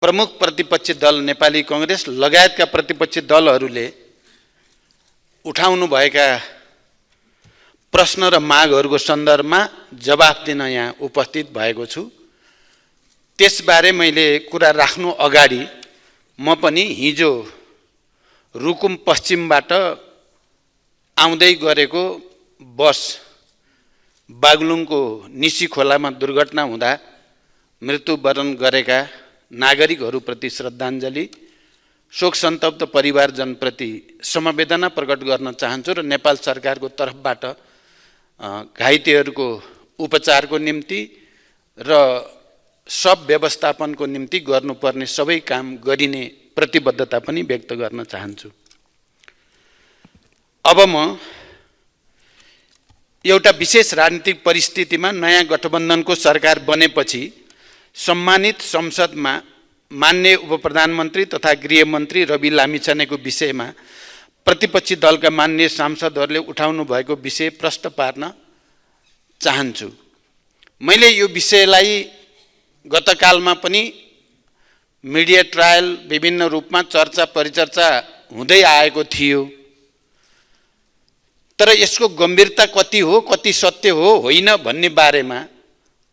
प्रमुख प्रतिपक्षी दल नेपाली कांग्रेस लगायतका प्रतिपक्षी दलहरूले उठाउनुभएका प्रश्न र मागहरूको सन्दर्भमा जवाफ दिन यहाँ उपस्थित भएको छु। त्यसबारे मैले कुरा राख्नु अगाडि म पनि हिजो रुकुम पश्चिमबाट आउँदै गरेको बस बागलुङको निसी खोलामा दुर्घटना हुँदा मृत्युवरण गरेका नागरिकहरूप्रति श्रद्धाञ्जली, शोक सन्तप्त परिवारजनप्रति समवेदना प्रकट गर्न चाहन्छु र नेपाल सरकारको तर्फबाट घाइतेहरूको उपचारको निम्ति र सब व्यवस्थापनको निम्ति गर्नुपर्ने सबै काम गरिने प्रतिबद्धता पनि व्यक्त गर्न चाहन्छु। अब म एउटा विशेष राजनीतिक परिस्थितिमा नयाँ गठबन्धनको सरकार बनेपछि सम्मानित संसदमा माननीय उपप्रधानमन्त्री तथा गृहमन्त्री रवि लामिछानेको विषयमा प्रतिपक्षी दलका माननीय सांसदहरूले उठाउनु भएको विषय प्रश्न पार्न चाहन्छु। मैले यो विषयलाई गतकालमा पनि मिडिया ट्रायल विभिन्न रूपमा चर्चा परिचर्चा हुँदै आएको थियो, तर यसको गम्भीरता कति हो, कति सत्य हो होइन भन्ने बारेमा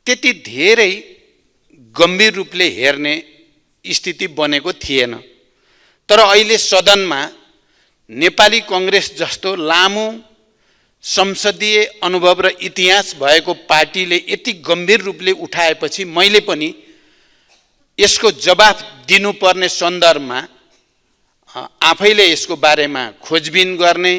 त्यति धेरै गम्भीर रूपले हेर्ने स्थिति बनेको थिएन। तर अहिले सदनमा नेपाली कांग्रेस जस्तो लामो संसदीय अनुभव र इतिहास भएको पार्टीले यति गम्भीर रूपले उठाएपछि मैले पनि यसको जवाफ दिनुपर्ने सन्दर्भमा आफैले यसको बारेमा खोजबिन गर्ने,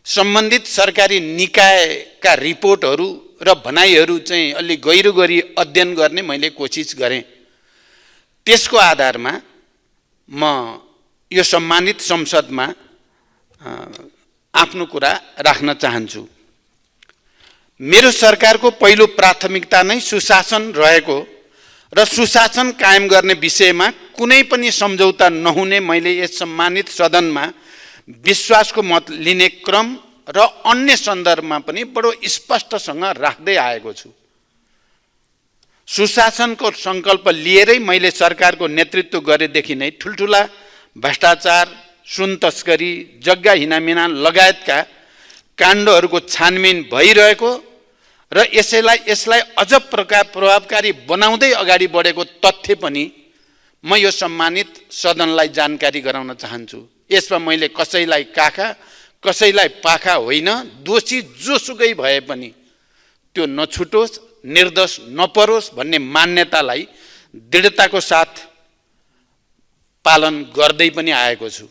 सम्बन्धित सरकारी निकायका रिपोर्टहरू र भनाइहरू चाहिँ अलि गहिरो गरी अध्ययन गर्ने मैले कोसिस गरेँ। त्यसको आधारमा म यो सम्मानित संसदमा आफ्नो कुरा राख्न चाहन्छु। मेरो सरकारको पहिलो प्राथमिकता नै सुशासन रहेको र सुशासन कायम गर्ने विषयमा कुनै पनि सम्झौता नहुने मैले यस सम्मानित सदनमा विश्वासको मत लिने क्रम र अन्य सन्दर्भमा पनि बडो स्पष्टसँग राख्दै आएको छु। सुशासनको सङ्कल्प लिएरै मैले सरकारको नेतृत्व गरेदेखि नै ठुल्ठुला भ्रष्टाचार, सुन तस्करी, जग्गा हिनामिना लगायतका काण्डहरूको छानबिन भइरहेको र यसलाई अझ प्रभावकारी बनाउँदै अगाडि बढेको तथ्य पनि म यो सम्मानित सदनलाई जानकारी गराउन चाहन्छु। यसमा मैले कसैलाई काखा कसैलाई पाखा होइन, दोषी जोसुकै भए पनि त्यो नछुटोस्, निर्दोष नपरोस् भन्ने मान्यतालाई दृढताको साथ पालन गर्दै पनि आएको छु।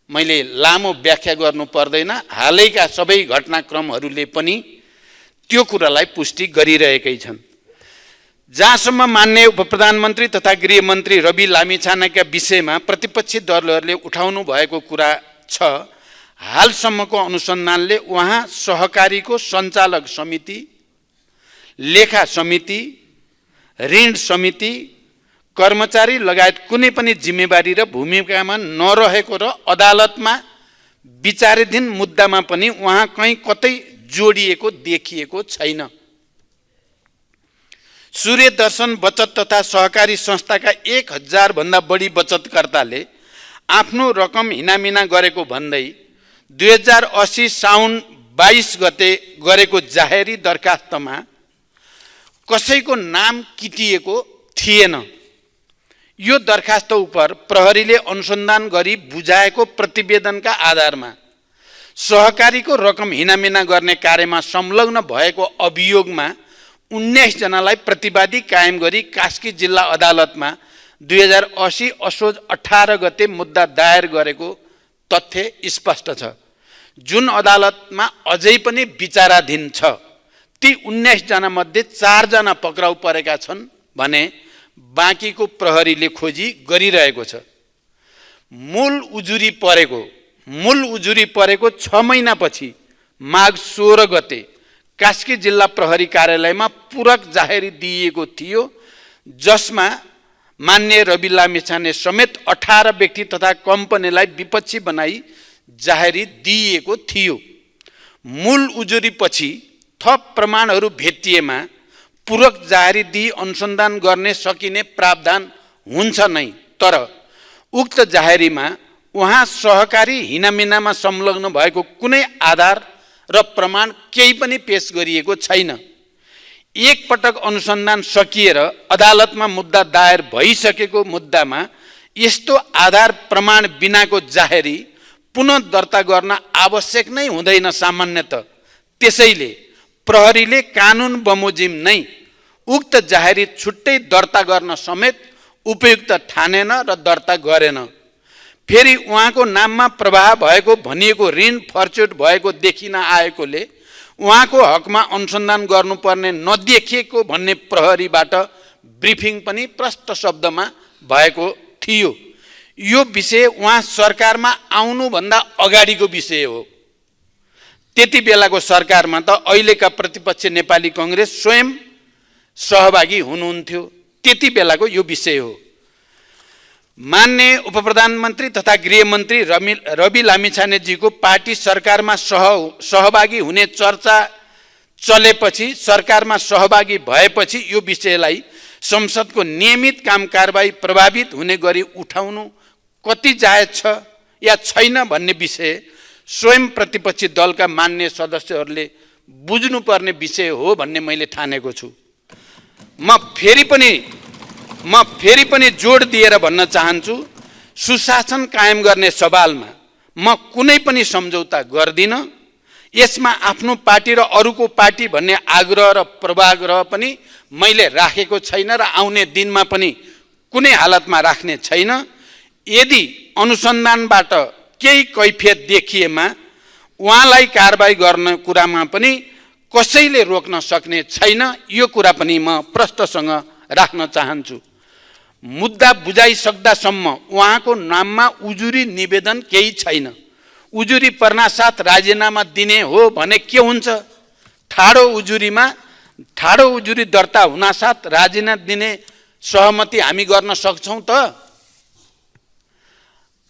मैले लामो व्याख्या गर्नु पर्दैन, हालैका सबै घटनाक्रमहरूले पनि त्यो कुरालाई पुष्टि गरिरहेकै छन्। जहाँसम्म माननीय उपप्रधानमन्त्री तथा गृहमन्त्री रवि लामिछानेका विषयमा प्रतिपक्षी दलहरूले उठाउनु भएको कुरा छ, हालसम्मको अनुसन्धानले उहाँ सहकारीको सञ्चालक समिति, लेखा समिति, ऋण समिति, कर्मचारी लगायत कुनै पनि जिम्मेवारी र भूमिकामा नरहेको र अदालतमा विचाराधीन मुद्दामा पनि उहाँ कहीँ कतै जोडिएको देखिएको छैन। सूर्य दर्शन बचत तथा सहकारी संस्थाका 1000 भन्दा बढी बचतकर्ताले आफ्नो रकम हिनामिना गरेको भन्दै 2080 साउन 22 गते गरेको जाहेरी दरखास्तमा कसैको नाम किटिएको थिएन। यो दरखास्त उप प्रहरीले अनुसन्धान गरी बुझाएको प्रतिवेदनका आधारमा सहकारीको रकम हिनामिना गर्ने कार्यमा संलग्न भएको अभियोगमा 19 जनालाई प्रतिवादी कायम गरी कास्की जिल्ला अदालतमा 2080 असोज 18 गते मुद्दा दायर गरेको तथ्य स्पष्ट छ, जुन अदालतमा अझै पनि विचाराधीन छ। ती 19 जना मध्ये 4 जना पक्राउ परेका छन् भने बाँकीको प्रहरीले खोजी गरिरहेको छ। मूल उजुरी परेको 6 महिनापछि माघ 16 गते कास्की जिल्ला प्रहरी कार्यालयमा पूरक जाहेरी दिइएको थियो, जसमा माननीय रवि लामिछाने समेत 18 व्यक्ति तथा कम्पनीलाई विपक्षी बनाई जाहेरी दिइएको थियो। मूल उजुरी पछि थप प्रमाणहरू भेटिएमा पूरक जाहेरी दिई अनुसन्धान गर्ने सकिने प्रावधान हुन्छ नै, तर उक्त जाहेरीमा उहाँ सहकारी हिनामिनामा संलग्न भएको कुनै आधार र प्रमाण केही पनि पेश गरिएको छैन। एक पटक अनुसन्धान सकिएर अदालतमा मुद्दा दायर भइसकेको मुद्दामा यस्तो आधार प्रमाण बिनाको जाहेरी पुनः दर्ता गर्न आवश्यक नै हुँदैन सामान्यतः। त्यसैले प्रहरीले कानुन बमोजिम नै उक्त जाहेरी छुट्टै दर्ता गर्न समेत उपयुक्त ठानेन र दर्ता गरेन। फेरि उहाँको नाममा प्रवाह भएको भनिएको ऋण फर्च्युट भएको देखिन आएकोले उहाँको हकमा अनुसन्धान गर्नुपर्ने नदेखिएको भन्ने प्रहरीबाट ब्रिफिङ पनि प्रष्ट शब्दमा भएको थियो। यो विषय उहाँ सरकारमा आउनुभन्दा अगाडिको विषय हो। त्यति बेलाको सरकारमा त अहिलेका प्रतिपक्ष नेपाली कांग्रेस स्वयं सहभागी हुनुहुन्थ्यो। त्यति बेलाको यो विषय हो। माननीय उपप्रधानमन्त्री तथा गृहमन्त्री रवि लामिछानेजीको पार्टी सरकारमा सहभागी हुने चर्चा चलेपछि, सरकारमा सहभागी भएपछि यो विषयलाई संसदको नियमित काम कारबाही प्रभावित हुने गरी उठाउनु कति जायज छ या छैन भन्ने विषय स्वयं प्रतिपक्षी दलका मान्य सदस्यहरूले बुझ्नुपर्ने विषय हो भन्ने मैले ठानेको छु। म फेरि पनि जोड दिएर भन्न चाहन्छु, सुशासन कायम गर्ने सवालमा म कुनै पनि सम्झौता गर्दिनँ। यसमा आफ्नो पार्टी र अरूको पार्टी भन्ने आग्रह र पूर्वाग्रह पनि मैले राखेको छैन र आउने दिनमा पनि कुनै हालतमा राख्ने छैन। यदि अनुसन्धानबाट केही कैफियत देखिएमा उहाँलाई कारबाही गर्ने कुरामा पनि कसैले रोक्न सक्ने छैन। यो कुरा पनि म प्रष्टसँग राख्न चाहन्छु। मुद्दा बुझाइसक्दासम्म उहाँको नाममा उजुरी निवेदन केही छैन। उजुरी पर्नासाथ राजीनामा दिने हो भने के हुन्छ? ठाडो उजुरी दर्ता हुनासाथ राजीनामा दिने सहमति हामी गर्न सक्छौँ त?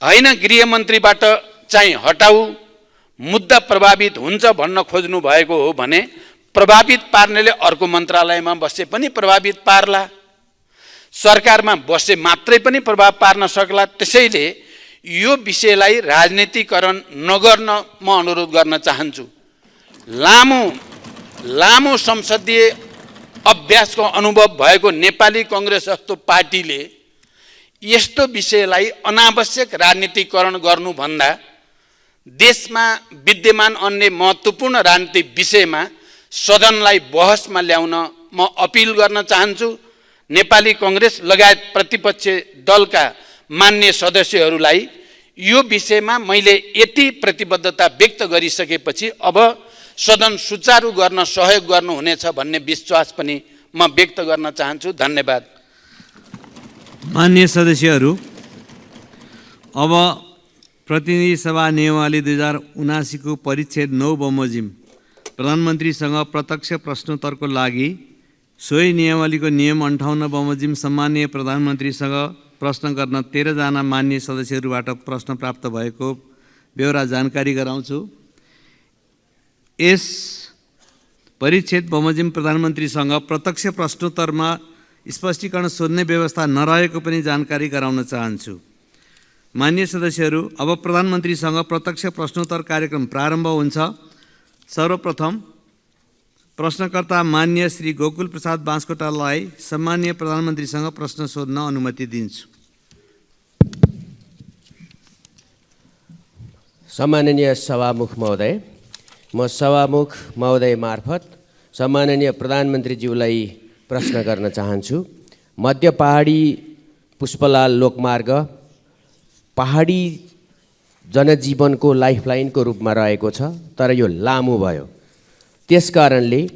हैन, गृहमन्त्रीबाट चाहिँ हटाऊ, मुद्दा प्रभावित हुन्छ भन्न खोज्नु भएको हो भने प्रभावित पार्नेले अर्को मन्त्रालयमा बसे पनि प्रभावित पार्ला, सरकारमा बसे मात्रै पनि प्रभाव पार्न सक्ला। त्यसैले यो विषयलाई राजनीतिकरण नगर्न म अनुरोध गर्न चाहन्छु। लामो संसदीय अभ्यासको अनुभव भएको नेपाली कांग्रेस जस्तो पार्टीले यस्तो विषयलाई अनावश्यक राजनीतिकरण गर्नुभन्दा देशमा विद्यमान अन्य महत्त्वपूर्ण राजनीतिक विषयमा सदनलाई बहसमा ल्याउन म अपिल गर्न चाहन्छु। नेपाली कांग्रेस लगायत प्रतिपक्ष दलका मान्य सदस्यहरूलाई यो विषयमा मैले यति प्रतिबद्धता व्यक्त गरिसकेपछि अब सदन सुचारू गर्न सहयोग गर्नुहुनेछ भन्ने विश्वास पनि म व्यक्त गर्न चाहन्छु। धन्यवाद। मान्य सदस्यहरू, अब प्रतिनिधि सभा नियमावली 2079 को परिच्छेद 9 बमोजिम प्रधानमन्त्रीसँग प्रत्यक्ष प्रश्नोत्तरको लागि सोही नियमावलीको नियम 58 बमोजिम सम्माननीय प्रधानमन्त्रीसँग प्रश्न गर्न 13 जना मान्य सदस्यहरूबाट प्रश्न प्राप्त भएको ब्यौरा जानकारी गराउँछु। यस परिच्छेद बमोजिम प्रधानमन्त्रीसँग प्रत्यक्ष प्रश्नोत्तरमा स्पष्टीकरण सोध्ने व्यवस्था नरहेको पनि जानकारी गराउन चाहन्छु। मान्य सदस्यहरू, अब प्रधानमन्त्रीसँग प्रत्यक्ष प्रश्नोत्तर कार्यक्रम प्रारम्भ हुन्छ। सर्वप्रथम प्रश्नकर्ता मान्य श्री गोकुल प्रसाद बाँसकोटालाई सम्माननीय प्रधानमन्त्रीसँग प्रश्न सोध्न अनुमति दिन्छु। सम्माननीय सभामुख महोदय, म सभामुख महोदय मार्फत सम्माननीय प्रधानमन्त्रीज्यूलाई प्रश्न गर्न चाहन्छु। मध्य पहाडी पुष्पलाल लोकमार्ग पहाडी जनजीवनको लाइफलाइनको रूपमा रहेको छ, तर यो लामो भयो। त्यसकारणले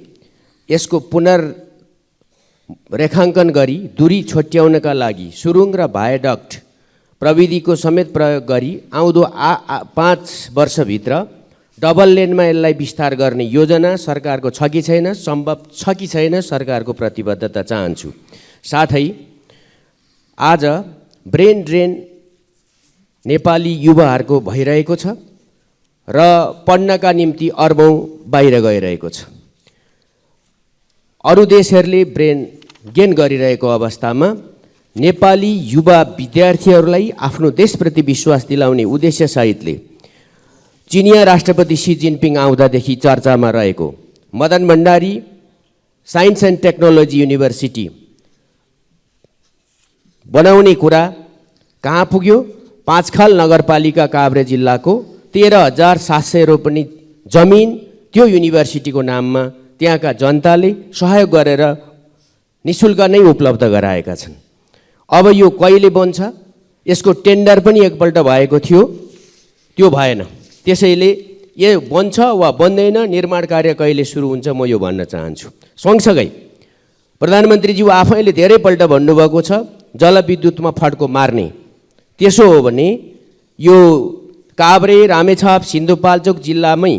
यसको पुनर्रेखाङ्कन गरी दूरी छोट्याउनका लागि सुरुङ र भायाडक्ट प्रविधिको समेत प्रयोग गरी आउँदो 5 वर्षभित्र डबल लेनमा यसलाई विस्तार गर्ने योजना सरकारको छ कि छैन, सम्भव छ कि छैन, सरकारको प्रतिबद्धता चाहन्छु। साथै आज ब्रेन ड्रेन नेपाली युवाहरूको भइरहेको छ र पढ्नका निम्ति अरबौं बाहिर गइरहेको छ। अरू देशहरूले ब्रेन गेन गरिरहेको अवस्थामा नेपाली युवा विद्यार्थीहरूलाई आफ्नो देशप्रति विश्वास दिलाउने उद्देश्यसहितले चिनिया राष्ट्रपति सी जिनपिङ आउँदादेखि चर्चामा रहेको Madan Bhandari science and technology university बनाउने कुरा कहाँ पुग्यो? पाँचखाल नगरपालिका काभ्रे जिल्लाको 13,700 रोपनी जमिन त्यो युनिभर्सिटीको नाममा त्यहाँका जनताले सहयोग गरेर निःशुल्क नै उपलब्ध गराएका छन्। अब यो कहिले बन्छ? यसको टेन्डर पनि एकपल्ट भएको थियो, त्यो भएन। त्यसैले यो बन्छ वा बन्दैन, निर्माण कार्य कहिले सुरु हुन्छ, म यो भन्न चाहन्छु। सँगसँगै प्रधानमन्त्रीज्यू आफैले धेरैपल्ट भन्नुभएको छ जलविद्युतमा फड्को मार्ने। त्यसो हो भने यो काभ्रे, रामेछाप, सिन्धुपाल्चोक जिल्लामै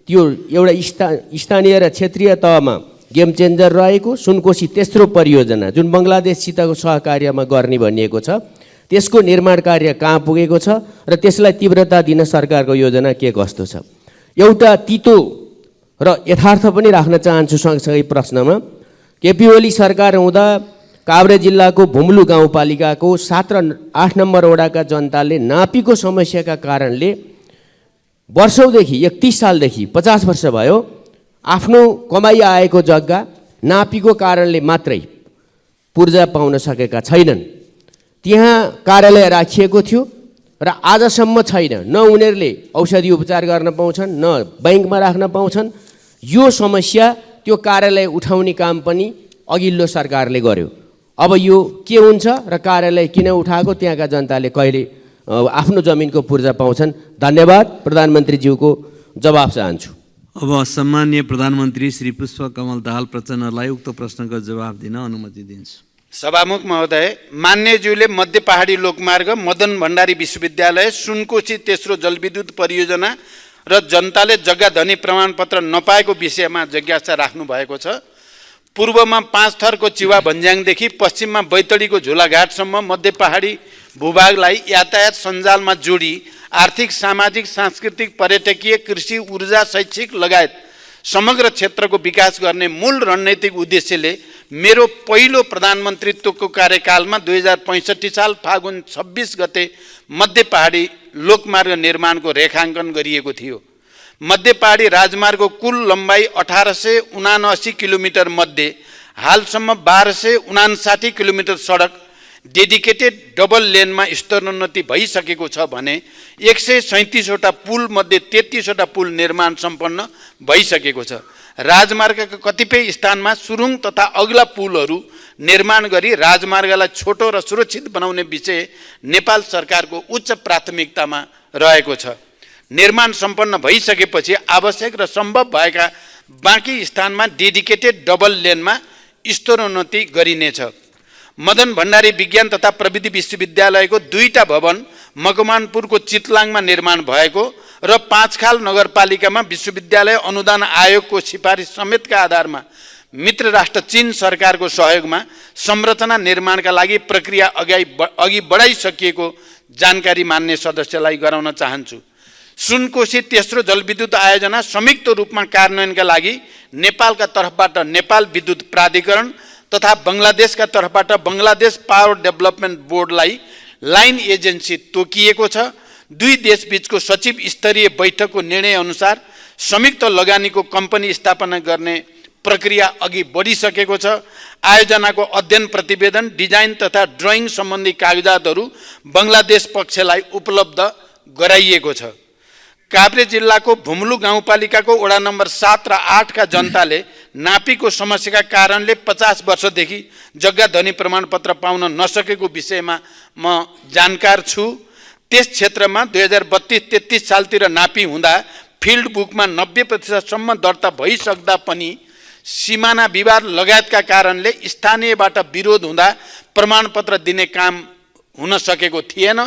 त्यो एउटा स्थानीय र क्षेत्रीय तहमा गेम चेन्जर रहेको सुनकोशी तेस्रो परियोजना जुन बङ्गलादेशसितको सहकार्यमा गर्ने भनिएको छ, त्यसको निर्माण कार्य कहाँ पुगेको छ र त्यसलाई तीव्रता दिन सरकारको योजना के कस्तो छ? एउटा तितो र यथार्थ पनि राख्न चाहन्छु सँगसँगै प्रश्नमा। केपी ओली सरकार हुँदा काभ्रे जिल्लाको भुम्लु गाउँपालिकाको 7 र 8 नम्बर वडाका जनताले नापीको समस्याका कारणले वर्षौँदेखि 31 सालदेखि 50 वर्ष भयो आफ्नो कमाई आएको जग्गा नापीको कारणले मात्रै पूर्जा पाउन सकेका छैनन्। त्यहाँ कार्यालय राखिएको थियो र आजसम्म छैन। न उनीहरूले औषधि उपचार गर्न पाउँछन्, न बैङ्कमा राख्न पाउँछन्। यो समस्या त्यो कार्यालय उठाउने काम पनि अघिल्लो सरकारले गर्यो। अब यो के हुन्छ र कार्यालय किन उठाएको, त्यहाँका जनताले कहिले आफ्नो जमिनको पूर्जा पाउँछन्? धन्यवाद। प्रधानमन्त्रीज्यूको जवाब चाहन्छु। अब सम्माननीय प्रधानमन्त्री श्री पुष्पकमल दाहाल प्रचण्डलाई उक्त प्रश्नको जवाब दिन अनुमति दिन्छु। सभामुख महोदय, मान्यज्यूले मध्य पहाडी लोकमार्ग, मदन भण्डारी विश्वविद्यालय, सुनकोशी तेस्रो जलविद्युत परियोजना र जनताले जग्गा धनी प्रमाणपत्र नपाएको विषयमा जिज्ञासा राख्नु भएको छ। पूर्वमा 5 थरको चिवा भन्ज्याङदेखि पश्चिममा बैतडीको झुलाघाटसम्म मध्य पहाडी भूभागलाई यातायात सञ्जालमा जोडी आर्थिक, सामाजिक, सांस्कृतिक, पर्यटकीय, कृषि, ऊर्जा, शैक्षिक लगायत समग्र क्षेत्रको विकास गर्ने मूल रणनीतिक उद्देश्यले मेरो पहिलो प्रधानमन्त्रीत्वको कार्यकालमा 2065 साल फागुन 26 गते मध्य पहाडी लोकमार्ग निर्माणको रेखाङ्कन गरिएको थियो। मध्य पहाडी राजमार्गको कुल लम्बाइ 1879 किलोमिटर मध्ये हालसम्म 1259 किलोमिटर सडक डेडिकेटेड डबल लेनमा स्तरोन्नति भइसकेको छ भने 137वटा पुल मध्ये 33वटा पुल निर्माण सम्पन्न भइसकेको छ। राजमार्गका कतिपय स्थानमा सुरुङ तथा अग्ला पुलहरू निर्माण गरी राजमार्गलाई छोटो र सुरक्षित बनाउने विषय नेपाल सरकारको उच्च प्राथमिकतामा रहेको छ। निर्माण सम्पन्न भइसकेपछि आवश्यक र सम्भव भएका बाँकी स्थानमा डेडिकेटेड डबल लेनमा स्तरोन्नति गरिनेछ। मदन भण्डारी विज्ञान तथा प्रविधि विश्वविद्यालयको 2टा भवन मकवानपुरको चितलाङमा निर्माण भएको र पाँचखाल नगरपालिकामा विश्वविद्यालय अनुदान आयोगको सिफारिस समेतका आधारमा मित्र राष्ट्र चीन सरकारको सहयोगमा संरचना निर्माणका लागि प्रक्रिया अघि बढाइसकिएको जानकारी मान्य सदस्यलाई गराउन चाहन्छु। सुनकोशी तेस्रो जलविद्युत आयोजना संयुक्त रूपमा कार्यान्वयनका लागि नेपालका तर्फबाट नेपाल विद्युत प्राधिकरण तथा बङ्गलादेशका तर्फबाट बङ्गलादेश पावर डेभलपमेन्ट बोर्डलाई लाइन एजेन्सी तोकिएको छ। दुई देशबीचको सचिव स्तरीय बैठकको निर्णय अनुसार संयुक्त लगानीको कम्पनी स्थापना गर्ने प्रक्रिया अघि बढिसकेको छ। आयोजनाको अध्ययन प्रतिवेदन, डिजाइन तथा ड्रइङ सम्बन्धी कागजातहरू बङ्गलादेश पक्षलाई उपलब्ध गराइएको छ। काभ्रे जिल्लाको भुम्लु गाउँपालिकाको वडा नम्बर 7 र 8 का जनताले नापीको समस्याका कारणले 50 वर्षदेखि जग्गा धनी प्रमाणपत्र पाउन नसकेको विषयमा म जानकार छु। त्यस क्षेत्रमा 2032-33 सालतिर नापी हुँदा फिल्ड बुकमा 90% सम्म दर्ता भइसक्दा पनि सीमाना विवाद लगायतका कारणले स्थानीयबाट विरोध हुँदा प्रमाणपत्र दिने काम हुन सकेको थिएन।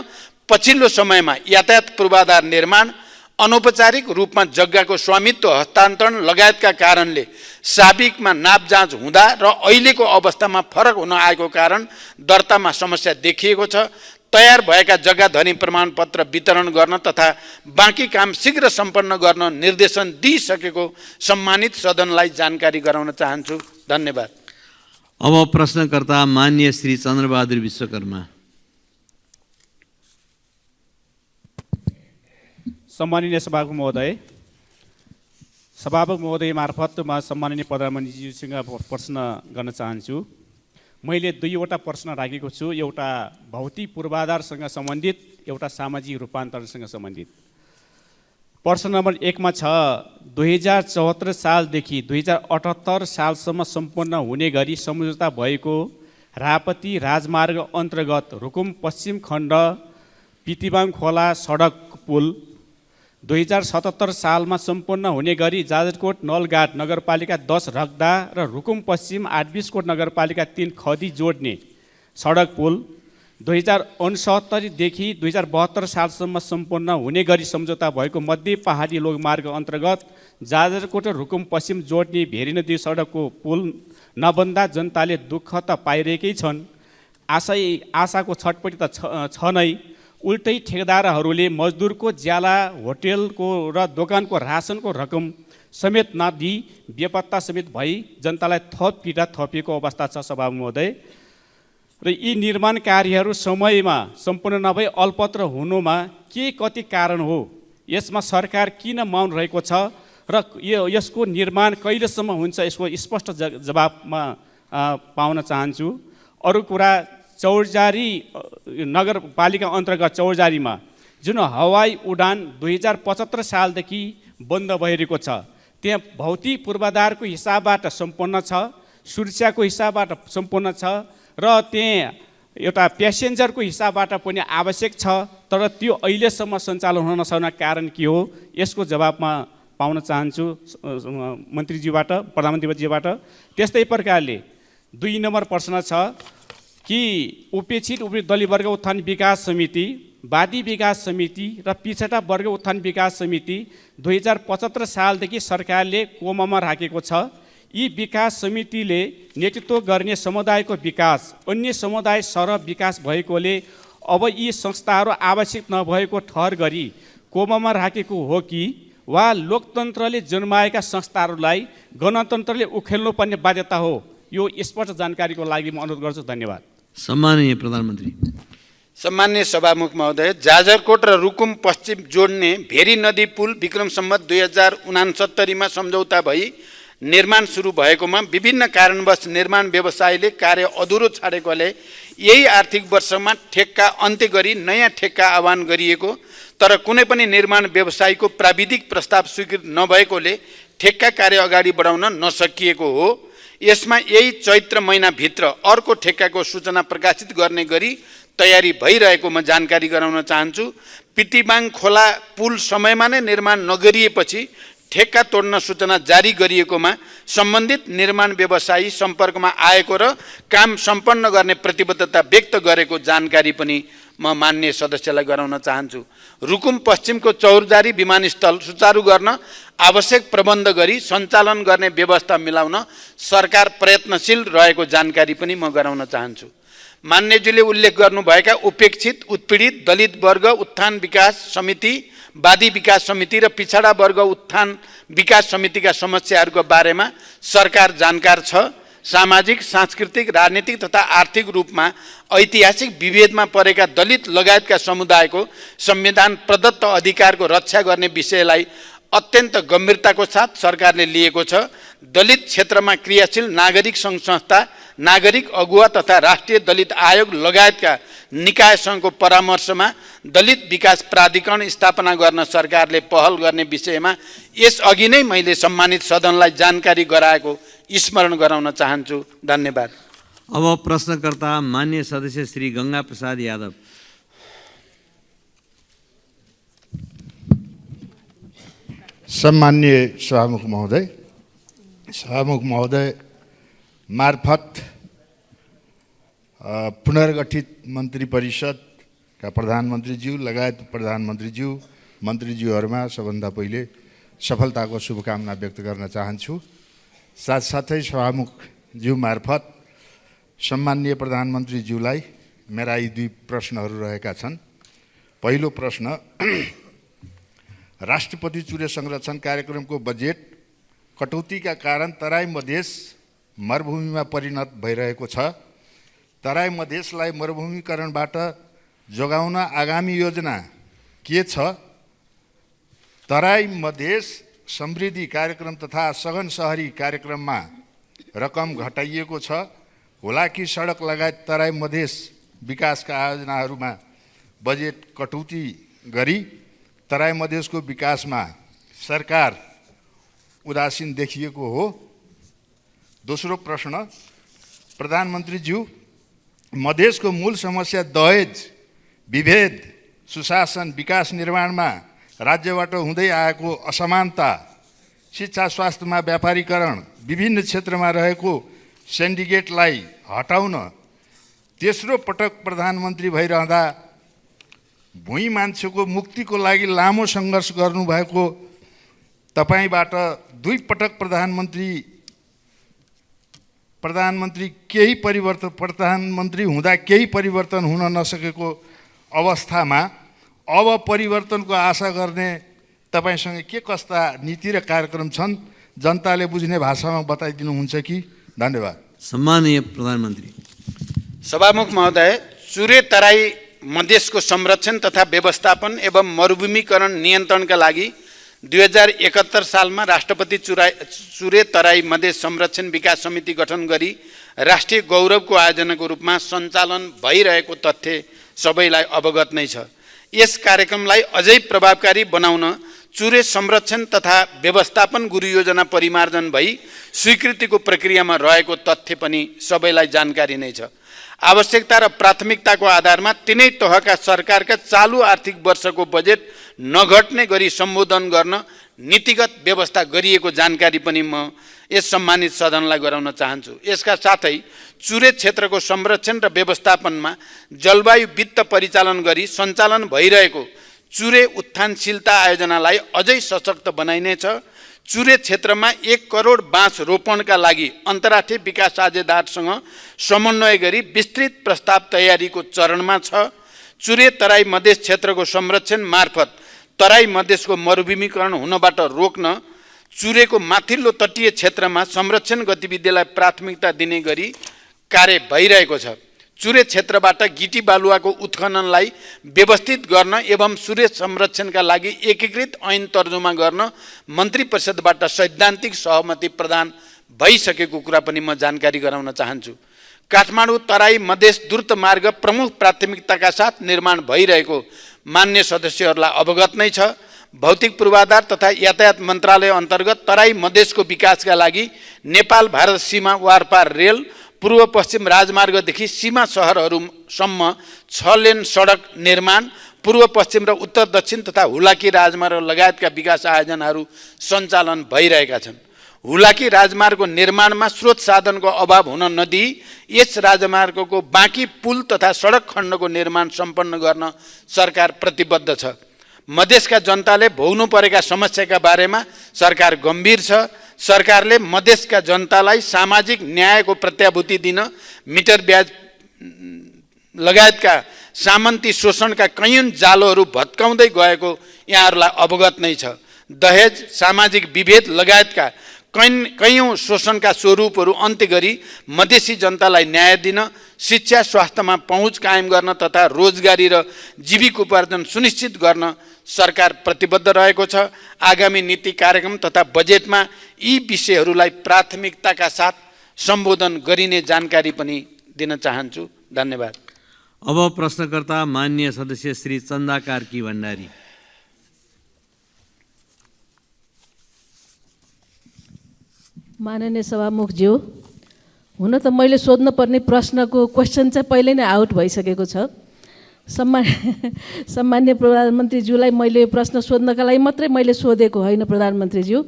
पछिल्लो समयमा यातायात पूर्वाधार निर्माण, अनौपचारिक रूपमा जग्गाको स्वामित्व हस्तान्तरण लगायतका कारणले साबिकमा नाप जाँच हुँदा र अहिलेको अवस्थामा फरक हुन आएको कारण दर्तामा समस्या देखिएको छ। तयार भएका जग्गा धनी प्रमाणपत्र वितरण गर्न तथा बाँकी काम शीघ्र सम्पन्न गर्न निर्देशन दिइसकेको सम्मानित सदनलाई जानकारी गराउन चाहन्छु। धन्यवाद। अब प्रश्नकर्ता मान्य श्री चन्द्रबहादुर विश्वकर्मा। सम्माननीय सभामुख महोदय मार्फत म सम्माननीय प्रधानमन्त्रीज्यूसँग प्रश्न गर्न चाहन्छु। मैले दुईवटा प्रश्न राखेको छु, एउटा भौतिक पूर्वाधारसँग सम्बन्धित, एउटा सामाजिक रूपान्तरणसँग सम्बन्धित। प्रश्न नम्बर 1 मा छ 2074 सालदेखि 2078 सालसम्म सम्पन्न हुने गरी सम्झौता भएको रापती राजमार्ग अन्तर्गत रुकुम पश्चिम खण्ड पितिबाङ खोला सडक पुल 2077 सालमा सम्पन्न हुने गरी जाजरकोट नलघाट नगरपालिका 10 रक्दा र रुकुम पश्चिम 8 बिस्कोट नगरपालिका 3 खदी जोड्ने सडक पुल 2069 देखि 2072 सालसम्म सम्पन्न हुने गरी सम्झौता भएको मध्य पहाडी लोकमार्ग अन्तर्गत जाजरकोट र रुकुम पश्चिम जोड्ने भेरी नदी सडकको पुल नबन्दा जनताले दुःख त पाइरहेकै छन्। आशाको छटपटी त छ नै, उल्टै ठेकेदारहरूले मजदुरको ज्याला, होटेलको र दोकानको रासनको रकम समेत नदिई बेपत्ता समेत भई जनतालाई थप पीडा थपिएको अवस्था छ सभामुख महोदय। र यी निर्माण कार्यहरू समयमा सम्पूर्ण नभई अल्पत्र हुनुमा के कति कारण हो? यसमा सरकार किन मौन रहेको छ र यसको निर्माण कहिलेसम्म हुन्छ, यसको स्पष्ट जवाबमा पाउन चाहन्छु। अरू कुरा, चौरजारी नगरपालिका अन्तर्गत चौरजारीमा जुन हवाई उडान 2075 सालदेखि बन्द भइरहेको छ, त्यहाँ भौतिक पूर्वाधारको हिसाबबाट सम्पन्न छ, सुरक्षाको हिसाबबाट सम्पन्न छ र त्यहाँ एउटा प्यासेन्जरको हिसाबबाट पनि आवश्यक छ, तर त्यो अहिलेसम्म सञ्चालन हुन नसक्ने कारण के हो? यसको जवाबमा पाउन चाहन्छु मन्त्रीज्यूबाट, प्रधानमन्त्रीज्यूबाट। त्यस्तै प्रकारले 2 नम्बर प्रश्न छ कि उपेक्षित दलित वर्ग उत्थान विकास समिति, वादी विकास समिति र पिछडा वर्ग उत्थान विकास समिति 2075 सालदेखि सरकारले कोमामा राखेको छ। यी विकास समितिले नेतृत्व गर्ने समुदायको विकास, अन्य समुदाय सरह विकास भएकोले अब यी संस्थाहरू आवश्यक नभएको ठहर गरी कोमामा राखेको हो कि वा लोकतन्त्रले जन्माएका संस्थाहरूलाई गणतन्त्रले उखेल्नुपर्ने बाध्यता हो? यो स्पष्ट जानकारीको लागि म अनुरोध गर्छु। धन्यवाद। सम्माननीय प्रधानमन्त्री। सम्मान्य सभामुख महोदय, जाजरकोट र रुकुम पश्चिम जोड्ने भेरी नदी पुल विक्रम सम्वत 2069 मा सम्झौता भई निर्माण सुरु भएकोमा विभिन्न कारणवश निर्माण व्यवसायले कार्य अधुरो छाडेकोले यही आर्थिक वर्षमा ठेक्का अन्त्य गरी नयाँ ठेक्का आह्वान गरिएको, तर कुनै पनि निर्माण व्यवसायीको प्राविधिक प्रस्ताव स्वीकृत नभएकोले ठेक्का कार्य अगाडि बढाउन नसकिएको हो। यसमा यही चैत्र महिनाभित्र अर्को ठेक्काको सूचना प्रकाशित गर्ने गरी तयारी भइरहेको म जानकारी गराउन चाहन्छु। पितिबाङ खोला पुल समयमा नै निर्माण नगरिएपछि ठेक्का तोड्न सूचना जारी गरिएकोमा सम्बन्धित निर्माण व्यवसायी सम्पर्कमा आएको र काम सम्पन्न गर्ने प्रतिबद्धता व्यक्त गरेको जानकारी पनि म मान्य सदस्यलाई गराउन चाहन्छु। रुकुम पश्चिमको चौरजारी विमानस्थल सुचारू गर्न आवश्यक प्रबन्ध गरी सञ्चालन गर्ने व्यवस्था मिलाउन सरकार प्रयत्नशील रहेको जानकारी पनि म गराउन चाहन्छु। मान्यज्यूले उल्लेख गर्नुभएका उपेक्षित उत्पीडित दलित वर्ग उत्थान विकास समिति, वादी विकास समिति र पिछडा वर्ग उत्थान विकास समितिका समस्याहरूको बारेमा सरकार जानकार छ। सामाजिक, सांस्कृतिक, राजनीतिक तथा आर्थिक रूपमा ऐतिहासिक विभेदमा परेका दलित लगायतका समुदायको संविधान प्रदत्त अधिकारको रक्षा गर्ने विषयलाई अत्यन्त गम्भीरताको साथ सरकारले लिएको छ। दलित क्षेत्रमा क्रियाशील नागरिक सङ्घ संस्था, नागरिक अगुवा तथा राष्ट्रिय दलित आयोग लगायतका निकायसँगको परामर्शमा दलित विकास प्राधिकरण स्थापना गर्न सरकारले पहल गर्ने विषयमा यसअघि नै मैले सम्मानित सदनलाई जानकारी गराएको स्मरण गराउन चाहन्छु। धन्यवाद। अब प्रश्नकर्ता मान्य सदस्य श्री गंगा प्रसाद यादव। सम्मान्य सभामुख महोदय मार्फत पुनर्गठित मन्त्री परिषदका प्रधानमन्त्रीज्यू लगायत प्रधानमन्त्रीज्यू, मन्त्रीज्यूहरूमा सबभन्दा पहिले सफलताको शुभकामना व्यक्त गर्न चाहन्छु। साथसाथै सभामुखज्यू मार्फत सम्माननीय प्रधानमन्त्रीज्यूलाई मेरा यी 2 प्रश्नहरू रहेका छन्। पहिलो प्रश्न, राष्ट्रपति चुरे संरक्षण कार्यक्रमको बजेट कटौतीका कारण तराई मधेस मरुभूमिमा परिणत भइरहेको छ। तराई मधेसलाई मरुभूमिकरणबाट जोगाउन आगामी योजना के छ? तराई मधेस समृद्धि कार्यक्रम तथा सघन सहरी कार्यक्रममा रकम घटाइएको छ। हुलाकी सडक लगायत तराई मधेस विकासका आयोजनाहरूमा बजेट कटौती गरी तराई मधेसको विकासमा सरकार उदासीन देखिएको हो। दोस्रो प्रश्न, प्रधानमन्त्रीज्यू, मधेसको मूल समस्या दहेज, विभेद, सुशासन, विकास निर्माणमा राज्यबाट हुँदै आएको असमानता, शिक्षा स्वास्थ्यमा व्यापारीकरण, विभिन्न क्षेत्रमा रहेको सिन्डिकेटलाई हटाउन तेस्रो पटक प्रधानमन्त्री भइरहँदा भुइँ मान्छेको मुक्तिको लागि लामो सङ्घर्ष गर्नुभएको तपाईँबाट दुई पटक प्रधानमन्त्री हुँदा केही परिवर्तन हुन नसकेको अवस्थामा अब परिवर्तनको आशा गर्ने तपाईँसँग के कस्ता नीति र कार्यक्रम छन्? जनताले बुझ्ने भाषामा बताइदिनुहुन्छ कि? धन्यवाद। सम्माननीय प्रधानमन्त्री। सभामुख महोदय, चुरे तराई मधेसको संरक्षण तथा व्यवस्थापन एवं मरुभूमिकरण नियन्त्रणका लागि 2071 सालमा राष्ट्रपति चुरे तराई मधेस संरक्षण विकास समिति गठन गरी राष्ट्रिय गौरवको आयोजनाको रूपमा सञ्चालन भइरहेको तथ्य सबैलाई अवगत नै छ। यस कार्यक्रमलाई अझै प्रभावकारी बनाउन चुरे संरक्षण तथा व्यवस्थापन गुरु योजना परिमार्जन भई स्वीकृतिको प्रक्रियामा रहेको तथ्य पनि सबैलाई जानकारी नै छ। आवश्यकता र प्राथमिकताको आधारमा तिनै तहका सरकारका चालु आर्थिक वर्षको बजेट नघट्ने गरी सम्बोधन गर्न नीतिगत व्यवस्था गरिएको जानकारी पनि म यस सम्मानित सदनलाई गराउन चाहन्छु। यसका साथै चुरे क्षेत्रको संरक्षण र व्यवस्थापनमा जलवायु वित्त परिचालन गरी सञ्चालन भइरहेको चुरे उत्थानशीलता आयोजनालाई अझै सशक्त बनाइनेछ। चुरे क्षेत्रमा 1 करोड बाँस रोपणका लागि अन्तर्राष्ट्रिय विकास साझेदारसँग समन्वय गरी विस्तृत प्रस्ताव तयारीको चरणमा छ। चुरे तराई मधेस क्षेत्रको संरक्षण मार्फत तराई मधेसको मरुभूमिकरण हुनबाट रोक्न चुरेको माथिल्लो तटीय क्षेत्रमा संरक्षण गतिविधिलाई प्राथमिकता दिने गरी कार्य भइरहेको छ। चुरे क्षेत्रबाट गिटी बालुवाको उत्खननलाई व्यवस्थित गर्न एवं चुरे संरक्षणका लागि एकीकृत ऐन तर्जुमा गर्न मन्त्री परिषदबाट सैद्धान्तिक सहमति प्रदान भइसकेको कुरा पनि म जानकारी गराउन चाहन्छु। काठमाडौँ तराई मधेस द्रुत मार्ग प्रमुख प्राथमिकताका साथ निर्माण भइरहेको मान्य सदस्यहरूलाई अवगत नै छ। भौतिक पूर्वाधार तथा यातायात मन्त्रालय अन्तर्गत तराई मधेसको विकासका लागि नेपाल भारत सीमा वारपार रेल, पूर्व पश्चिम राजमार्गदेखि सीमा सहरहरूसम्म 6 लेन सडक निर्माण, पूर्व पश्चिम र उत्तर दक्षिण तथा हुलाकी राजमार्ग लगायतका विकास आयोजनाहरू सञ्चालन भइरहेका छन्। हुलाकी राजमार्गको निर्माणमा स्रोत साधनको अभाव हुन नदिई यस राजमार्गको बाँकी पुल तथा सडक खण्डको निर्माण सम्पन्न गर्न सरकार प्रतिबद्ध छ। मधेसका जनताले भोग्नु परेका समस्याका बारेमा सरकार गम्भीर छ। सरकारले मधेसका जनतालाई सामाजिक न्यायको प्रत्याभूति दिन मिटर ब्याज लगायतका सामन्ती शोषणका कैयौँ जालोहरू भत्काउँदै गएको यहाँहरूलाई अवगत नै छ। दहेज, सामाजिक विभेद लगायतका कैयौँ शोषणका स्वरूपहरू अन्त्य गरी मधेसी जनतालाई न्याय दिन, शिक्षा स्वास्थ्यमा पहुँच कायम गर्न तथा रोजगारी र जीविकोपार्जन सुनिश्चित गर्न सरकार प्रतिबद्ध रहेको छ। आगामी नीति कार्यक्रम तथा बजेटमा यी विषयहरूलाई प्राथमिकताका साथ सम्बोधन गरिने जानकारी पनि दिन चाहन्छु। धन्यवाद। अब प्रश्नकर्ता मान्य सदस्य श्री चन्दा कार्की भण्डारी। माननीय सभामुखज्यू, हुन त मैले सोध्नुपर्ने प्रश्नको क्वेसन चाहिँ पहिले नै आउट भइसकेको छ। सम्मान्य प्रधानमन्त्रीज्यूलाई मैले प्रश्न सोध्नका लागि मात्रै मैले सोधेको होइन। प्रधानमन्त्रीज्यू,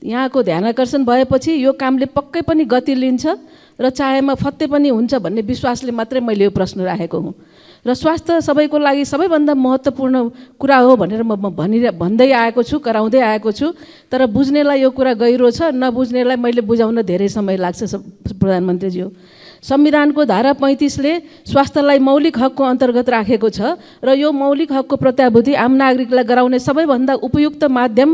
यहाँको ध्यानाकर्षण भएपछि यो कामले पक्कै पनि गति लिन्छ र चाहेमा फत्ते पनि हुन्छ भन्ने विश्वासले मात्रै मैले यो प्रश्न राखेको हुँ। र स्वास्थ्य सबैको लागि सबैभन्दा महत्त्वपूर्ण कुरा हो भनेर म भन्दै आएको छु, कराउँदै आएको छु। तर बुझ्नेलाई यो कुरा गहिरो छ, नबुझ्नेलाई मैले बुझाउन धेरै समय लाग्छ। प्रधानमन्त्रीज्यू, संविधानको धारा 35ले स्वास्थ्यलाई मौलिक हकको अन्तर्गत राखेको छ र यो मौलिक हकको प्रत्याभूति आम नागरिकलाई गराउने सबैभन्दा उपयुक्त माध्यम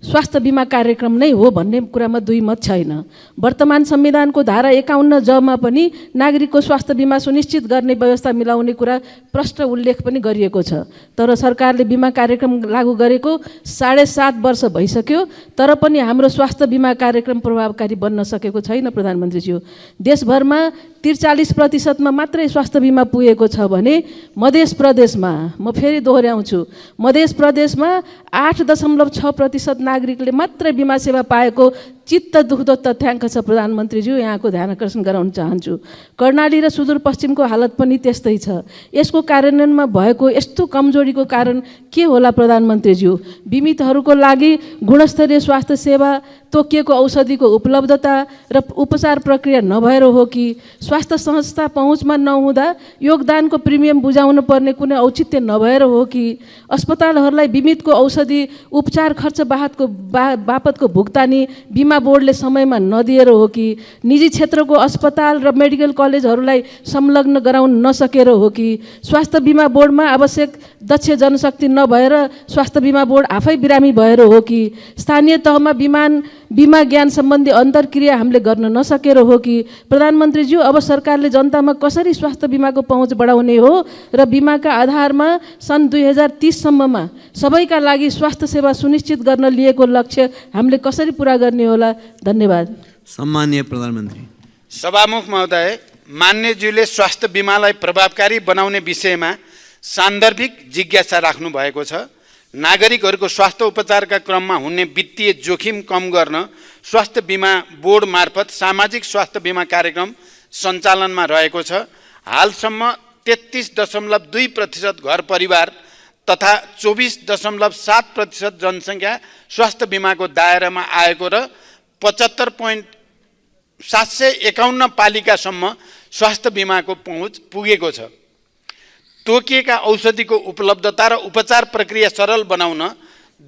स्वास्थ्य बिमा कार्यक्रम नै हो भन्ने कुरामा दुई मत छैन। वर्तमान संविधानको धारा 51 जमा पनि नागरिकको स्वास्थ्य बिमा सुनिश्चित गर्ने व्यवस्था मिलाउने कुरा प्रष्ट उल्लेख पनि गरिएको छ। तर सरकारले बिमा कार्यक्रम लागू गरेको 7.5 वर्ष भइसक्यो, तर पनि हाम्रो स्वास्थ्य बिमा कार्यक्रम प्रभावकारी बन्न सकेको छैन प्रधानमन्त्रीज्यू। देशभरमा 43% मात्रै स्वास्थ्य बिमा पुगेको छ भने मध्य प्रदेशमा, म फेरि दोहोऱ्याउँछु, मध्य प्रदेशमा 8.6% नागरिकले मात्रै बिमा सेवा पाएको चित्त दुख्दो तथ्याङ्क छ प्रधानमन्त्रीज्यू, यहाँको ध्यान आकर्षण गराउन चाहन्छु। कर्णाली र सुदूरपश्चिमको हालत पनि त्यस्तै छ। यसको कार्यान्वयनमा भएको यस्तो कमजोरीको कारण के होला प्रधानमन्त्रीज्यू? बिमितहरूको लागि गुणस्तरीय स्वास्थ्य सेवा, तोकिएको औषधिको उपलब्धता र उपचार प्रक्रिया नभएर हो कि स्वास्थ्य संस्था पहुँचमा नहुँदा योगदानको प्रिमियम बुझाउनु पर्ने कुनै औचित्य नभएर हो कि अस्पतालहरूलाई बिमितको औषधि उपचार खर्च बापतको भुक्तानी बिमा बोर्डले समयमा नदिएर हो कि निजी क्षेत्रको अस्पताल र मेडिकल कलेजहरूलाई संलग्न गराउन नसकेर हो कि स्वास्थ्य बिमा बोर्डमा आवश्यक दक्ष जनशक्ति नभएर स्वास्थ्य बिमा बोर्ड आफै बिरामी भएर हो कि स्थानीय तहमा बिमा ज्ञान सम्बन्धी अन्तर्क्रिया हामीले गर्न नसकेर हो कि प्रधानमन्त्रीज्यू, अब सरकारले जनतामा कसरी स्वास्थ्य बिमाको पहुँच बढाउने हो र बिमाका आधारमा सन् 2030 सम्ममा सबैका लागि स्वास्थ्य सेवा सुनिश्चित गर्न लिएको लक्ष्य हामीले कसरी पुरा गर्ने होला? धन्यवाद। सम्माननीय प्रधानमन्त्री। सभामुख महोदय, मान्यज्यूले स्वास्थ्य बिमालाई प्रभावकारी बनाउने विषयमा सान्दर्भिक जिज्ञासा राख्नु भएको छ। नागरिकहरूको स्वास्थ्य उपचारका क्रममा हुने वित्तीय जोखिम कम गर्न स्वास्थ्य बिमा बोर्ड मार्फत सामाजिक स्वास्थ्य बिमा कार्यक्रम सञ्चालनमा रहेको छ। हालसम्म 33.2% घर परिवार तथा 24.7% जनसङ्ख्या स्वास्थ्य बिमाको दायरामा आएको र 75.751 पालिकासम्म स्वास्थ्य बिमाको पहुँच पुगेको छ। तोकिएका औषधिको उपलब्धता र उपचार प्रक्रिया सरल बनाउन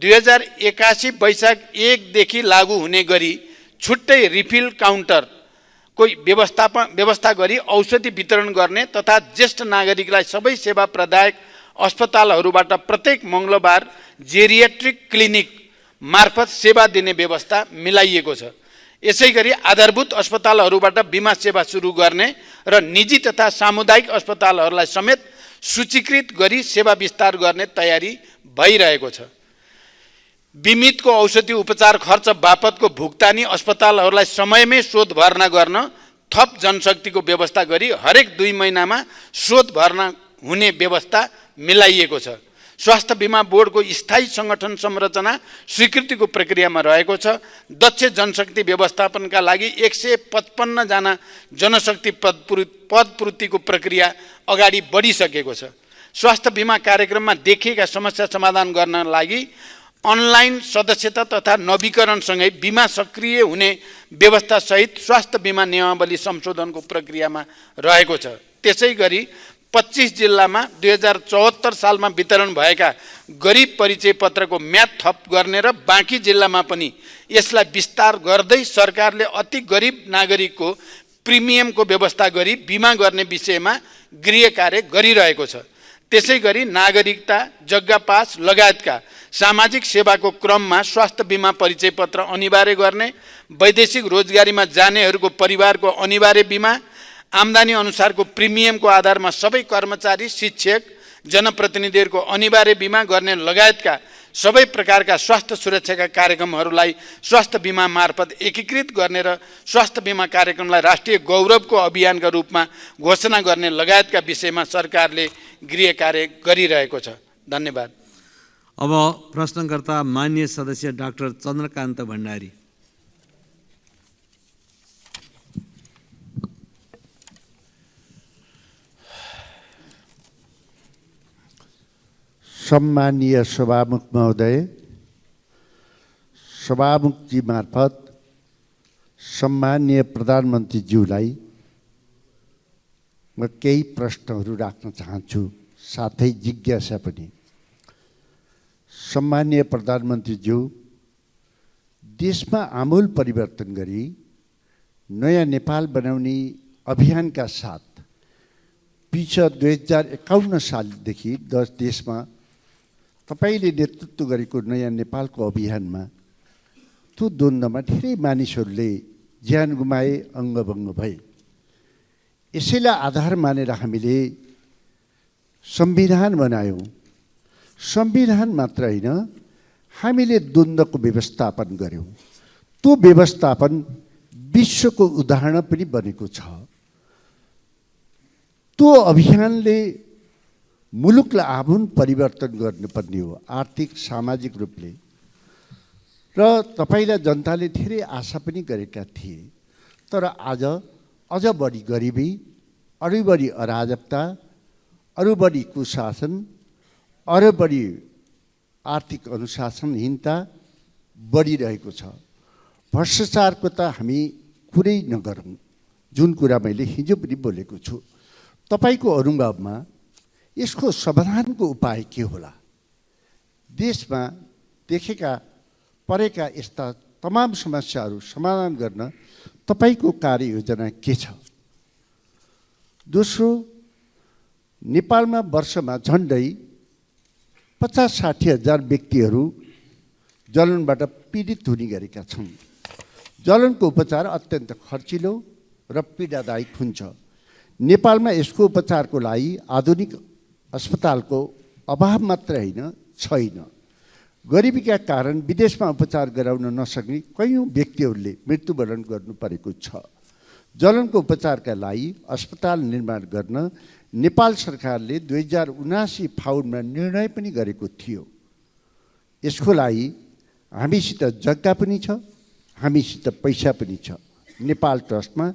2081 वैशाख 1 देखि लागू हुने गरी छुट्टै रिफिल काउन्टरको व्यवस्था गरी औषधि वितरण गर्ने तथा ज्येष्ठ नागरिकलाई सबै सेवा प्रदायक अस्पतालहरूबाट प्रत्येक मङ्गलबार जेरियाट्रिक क्लिनिक मार्फत सेवा दिने व्यवस्था मिलाइएको छ। यसै गरी आधारभूत अस्पतालहरूबाट बिमा सेवा सुरु गर्ने र निजी तथा सामुदायिक अस्पतालहरूलाई समेत सूचीकृत गरी सेवा विस्तार गर्ने तयारी भइरहेको छ। बिमितको औषधि उपचार खर्च बापतको भुक्तानी अस्पतालहरूलाई समयमै शोध भर्ना गर्न थप जनशक्तिको व्यवस्था गरी हरेक 2 महिनामा शोध भर्ना हुने व्यवस्था मिलाइएको छ। स्वास्थ्य बिमा बोर्डको स्थायी सङ्गठन संरचना स्वीकृतिको प्रक्रियामा रहेको छ। दक्ष जनशक्ति व्यवस्थापनका लागि 155 जना जनशक्ति पदपूर्तिको प्रक्रिया अगाडि बढिसकेको छ। स्वास्थ्य बिमा कार्यक्रममा देखिएका समस्या समाधान गर्न लागि अनलाइन सदस्यता तथा नवीकरणसँगै बिमा सक्रिय हुने व्यवस्थासहित स्वास्थ्य बिमा नियमावली संशोधनको प्रक्रियामा रहेको छ। त्यसै गरी 25 जिल्लामा 2074 सालमा वितरण भएका गरिब परिचय पत्रको म्याद थप गर्ने र बाँकी जिल्लामा पनि यसलाई विस्तार गर्दै सरकारले अति गरिब नागरिकको प्रिमियमको व्यवस्था गरी बिमा गर्ने विषयमा गृह कार्य गरिरहेको छ। त्यसै गरी नागरिकता, जग्गा पास लगायतका सामाजिक सेवाको क्रममा स्वास्थ्य बिमा परिचय पत्र अनिवार्य गर्ने, वैदेशिक रोजगारीमा जानेहरूको परिवारको अनिवार्य बिमा, आम्दानी अनुसारको प्रिमियमको आधारमा सबै कर्मचारी, शिक्षक, जनप्रतिनिधिहरूको अनिवार्य बिमा गर्ने लगायतका सबै प्रकारका स्वास्थ्य सुरक्षाका कार्यक्रमहरूलाई स्वास्थ्य बिमा मार्फत एकीकृत गर्ने र स्वास्थ्य बिमा कार्यक्रमलाई राष्ट्रिय गौरवको अभियानका रूपमा घोषणा गर्ने लगायतका विषयमा सरकारले गृह कार्य गरिरहेको छ। धन्यवाद। अब प्रश्नकर्ता माननीय सदस्य डाक्टर चन्द्रकान्त भण्डारी। सम्मानीय सभामुख महोदय, सभामुखजी मार्फत सम्मानीय प्रधानमन्त्रीज्यूलाई म केही प्रश्नहरू राख्न चाहन्छु, साथै जिज्ञासा पनि। सम्मानीय प्रधानमन्त्रीज्यू, देशमा आमूल परिवर्तन गरी नयाँ नेपाल बनाउने अभियानका साथ पिछा 2051 सालदेखि देशमा तपाईले नेतृत्व गरेको नयाँ नेपालको अभियानमा त्यो द्वन्द्वमा धेरै मानिसहरूले ज्यान गुमाए, अङ्गभङ्ग भए। यसैलाई आधार मानेर हामीले संविधान बनायौँ। संविधान मात्र होइन, हामीले द्वन्द्वको व्यवस्थापन गर्यौँ। त्यो व्यवस्थापन विश्वको उदाहरण पनि बनेको छ। त्यो अभियानले मुलुकलाई आमूल परिवर्तन गर्नुपर्ने हो, आर्थिक सामाजिक रूपले। र तपाईँलाई जनताले धेरै आशा पनि गरेका थिए। तर आज अझ बढी गरिबी, अरू बढी अराजकता, अरू बढी कुशासन, अरू बढी आर्थिक अनुशासनहीनता बढिरहेको छ। भ्रष्टाचारको त हामी कुरै नगरौँ, जुन कुरा मैले हिजो पनि बोलेको छु। तपाईँको अनुभवमा यसको समाधानको उपाय के होला? देशमा देखेका परेका यस्ता तमाम समस्याहरू समाधान गर्न तपाईँको कार्ययोजना के छ? दोस्रो, नेपालमा वर्षमा झन्डै 50-60 हजार व्यक्तिहरू जलनबाट पीडित हुने गरेका छन्। जलनको उपचार अत्यन्त खर्चिलो र पीडादायक हुन्छ। नेपालमा यसको उपचारको लागि आधुनिक अस्पतालको अभाव मात्र होइन, छैन। गरिबीका कारण विदेशमा उपचार गराउन नसक्ने कयौँ व्यक्तिहरूले मृत्युवरण गर्नु परेको छ। जलनको उपचारका लागि अस्पताल निर्माण गर्न नेपाल सरकारले 2079 फाउनमा निर्णय पनि गरेको थियो। यसको लागि हामीसित जग्गा पनि छ, हामीसित पैसा पनि छ नेपाल ट्रस्टमा,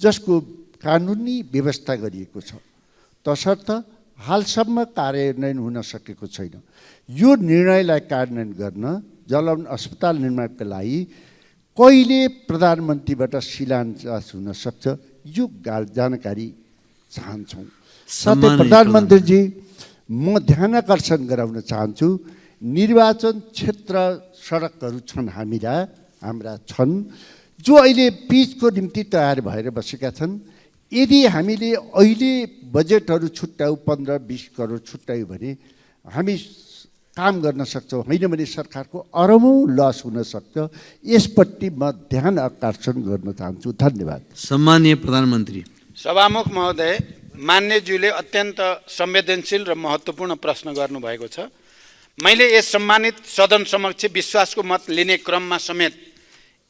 जसको कानुनी व्यवस्था गरिएको छ। तसर्थ हालसम्म कार्यान्वयन हुन सकेको छैन। यो निर्णयलाई कार्यान्वयन गर्न जलवन अस्पताल निर्माणका लागि कहिले प्रधानमन्त्रीबाट शिलान्यास हुन सक्छ, यो जानकारी चाहन्छौँ। साथै प्रधानमन्त्रीजी, म ध्यान आकर्षण गराउन चाहन्छु, निर्वाचन क्षेत्र सडकहरू छन् हाम्रा छन्, जो अहिले पिचको निम्ति तयार भएर बसेका छन्। यदि हामीले अहिले बजेटहरू छुट्यायौँ, 15-20 करोड छुट्यायौँ भने हामी काम गर्न सक्छौँ। होइन भने सरकारको अरबौँ लस हुन सक्छ। यसपट्टि म ध्यान आकर्षण गर्न चाहन्छु। धन्यवाद। सम्माननीय प्रधानमन्त्री। सभामुख महोदय, मान्यज्यूले अत्यन्त संवेदनशील र महत्त्वपूर्ण प्रश्न गर्नुभएको छ। मैले यस सम्मानित सदन समक्ष विश्वासको मत लिने क्रममा समेत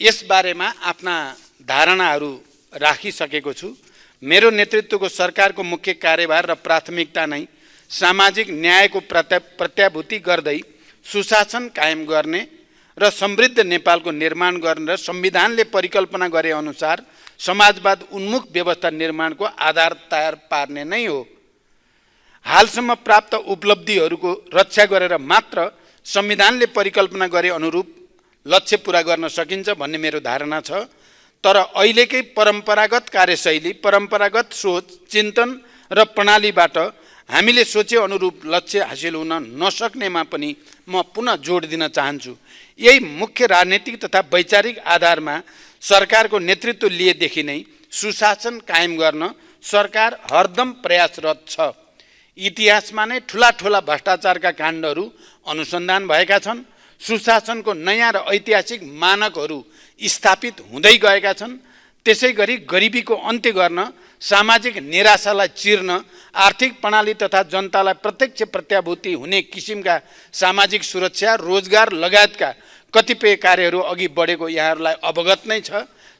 यस बारेमा आफ्ना धारणाहरू राखिसकेको छु। मेरो नेतृत्वको सरकारको मुख्य कार्यभार र प्राथमिकता नै सामाजिक न्यायको प्रत्याभूति गर्दै सुशासन कायम गर्ने र समृद्ध नेपालको निर्माण गर्ने र संविधानले परिकल्पना गरे अनुसार समाजवाद उन्मुख व्यवस्था निर्माणको आधार तयार पार्ने नै हो। हालसम्म प्राप्त उपलब्धिहरूको रक्षा गरेर मात्र संविधानले परिकल्पना गरे अनुरूप लक्ष्य पुरा गर्न सकिन्छ भन्ने मेरो धारणा छ। तर अहिलेकै परम्परागत कार्यशैली, परम्परागत सोच, चिन्तन र प्रणालीबाट हामीले सोचे अनुरूप लक्ष्य हासिल हुन नसक्नेमा पनि म पुनः जोड दिन चाहन्छु। यही मुख्य राजनीतिक तथा वैचारिक आधारमा सरकारको नेतृत्व लिएदेखि नै सुशासन कायम गर्न सरकार हरदम प्रयासरत छ। इतिहासमा नै ठुला ठुला भ्रष्टाचारका काण्डहरू अनुसन्धान भएका छन्। सुशासनको नयाँ र ऐतिहासिक मानकहरू स्थापित हुँदै गएका छन्। त्यसै गरी गरिबीको अन्त्य गर्न, सामाजिक निराशालाई चिर्न, आर्थिक प्रणाली तथा जनतालाई प्रत्यक्ष प्रत्याभूति हुने किसिमका सामाजिक सुरक्षा, रोजगार लगायतका कतिपय कार्यहरू अघि बढेको यहाँहरूलाई अवगत नै छ।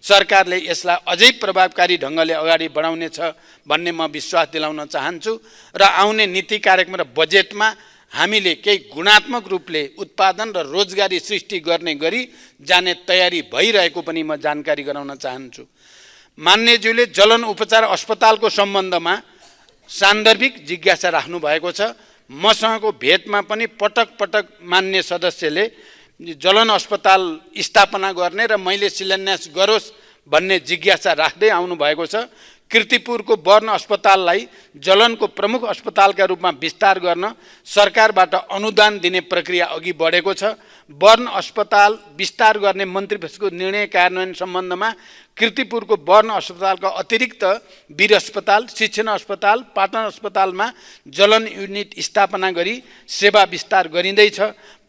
सरकारले यसलाई अझै प्रभावकारी ढङ्गले अगाडि बढाउनेछ भन्ने म विश्वास दिलाउन चाहन्छु। र आउने नीति कार्यक्रम र बजेटमा हामीले केही गुणात्मक रूपले उत्पादन र रोजगारी सृष्टि गर्ने गरी जाने तयारी भइरहेको पनि म जानकारी गराउन चाहन्छु। मान्यज्यूले जलन उपचार अस्पतालको सम्बन्धमा सान्दर्भिक जिज्ञासा राख्नु भएको छ। मसँगको भेटमा पनि पटक पटक मान्य सदस्यले जलन अस्पताल स्थापना गर्ने र मैले शिलान्यास गरोस् भन्ने जिज्ञासा राख्दै आउनु भएको छ। कीर्तिपुरको वर्ण अस्पताललाई जलनको प्रमुख अस्पतालका रूपमा विस्तार गर्न सरकारबाट अनुदान दिने प्रक्रिया अघि बढेको छ। वर्ण अस्पताल विस्तार गर्ने मन्त्रीपरिषदको निर्णय कार्यान्वयन सम्बन्धमा किर्तिपुरको वर्ण अस्पतालका अतिरिक्त वीर अस्पताल, शिक्षण अस्पताल, पाटन अस्पतालमा जलन युनिट स्थापना गरी सेवा विस्तार गरिँदैछ।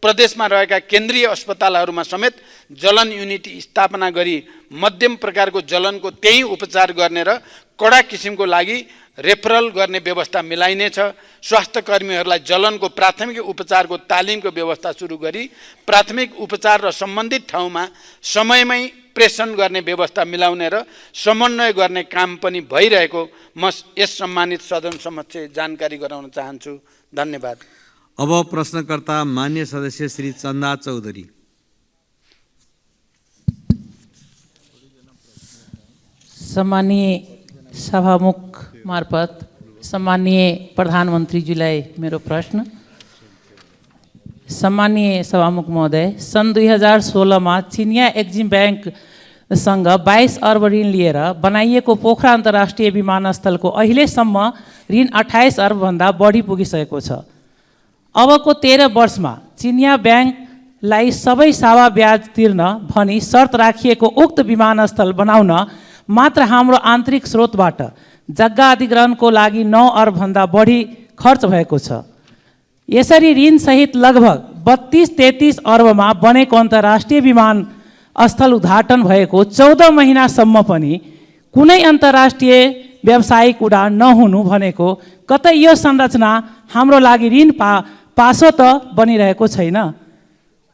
प्रदेशमा रहेका केन्द्रीय अस्पतालहरूमा समेत जलन युनिट स्थापना गरी मध्यम प्रकारको जलनको त्यही उपचार गर्ने र कडा किसिमको लागि रेफरल गर्ने व्यवस्था मिलाइनेछ। स्वास्थ्य कर्मीहरूलाई जलनको प्राथमिक उपचारको तालिमको व्यवस्था सुरु गरी प्राथमिक उपचार र सम्बन्धित ठाउँमा समयमै प्रेषण गर्ने व्यवस्था मिलाउने र समन्वय गर्ने काम पनि भइरहेको म यस सम्मानित सदन समक्ष जानकारी गराउन चाहन्छु। धन्यवाद। अब प्रश्नकर्ता मान्य सदस्य श्री चन्दा चौधरी। सम्मानीय सभामुख मार्फत सम्मानीय प्रधानमन्त्रीजीलाई मेरो प्रश्न। सम्मानीय सभामुख महोदय, सन् 2016 चिनिया एक्जिम ब्याङ्कसँग 22 अर्ब ऋण लिएर बनाइएको पोखरा अन्तर्राष्ट्रिय विमानस्थलको अहिलेसम्म ऋण 28 अर्बभन्दा बढी पुगिसकेको छ। अबको 13 वर्षमा चिनिया ब्याङ्कलाई सबै सावा ब्याज तिर्न भनी शर्त राखिएको उक्त विमानस्थल बनाउन मात्र हाम्रो आन्तरिक स्रोतबाट जग्गा अधिग्रहणको लागि 9 अर्बभन्दा बढी खर्च भएको छ। यसरी ऋणसहित लगभग 32-33 अर्बमा बनेको अन्तर्राष्ट्रिय विमानस्थल उद्घाटन भएको 14 महिनासम्म पनि कुनै अन्तर्राष्ट्रिय व्यावसायिक उडान नहुनु भनेको कतै यो संरचना हाम्रो लागि ऋण पासो त बनिरहेको छैन।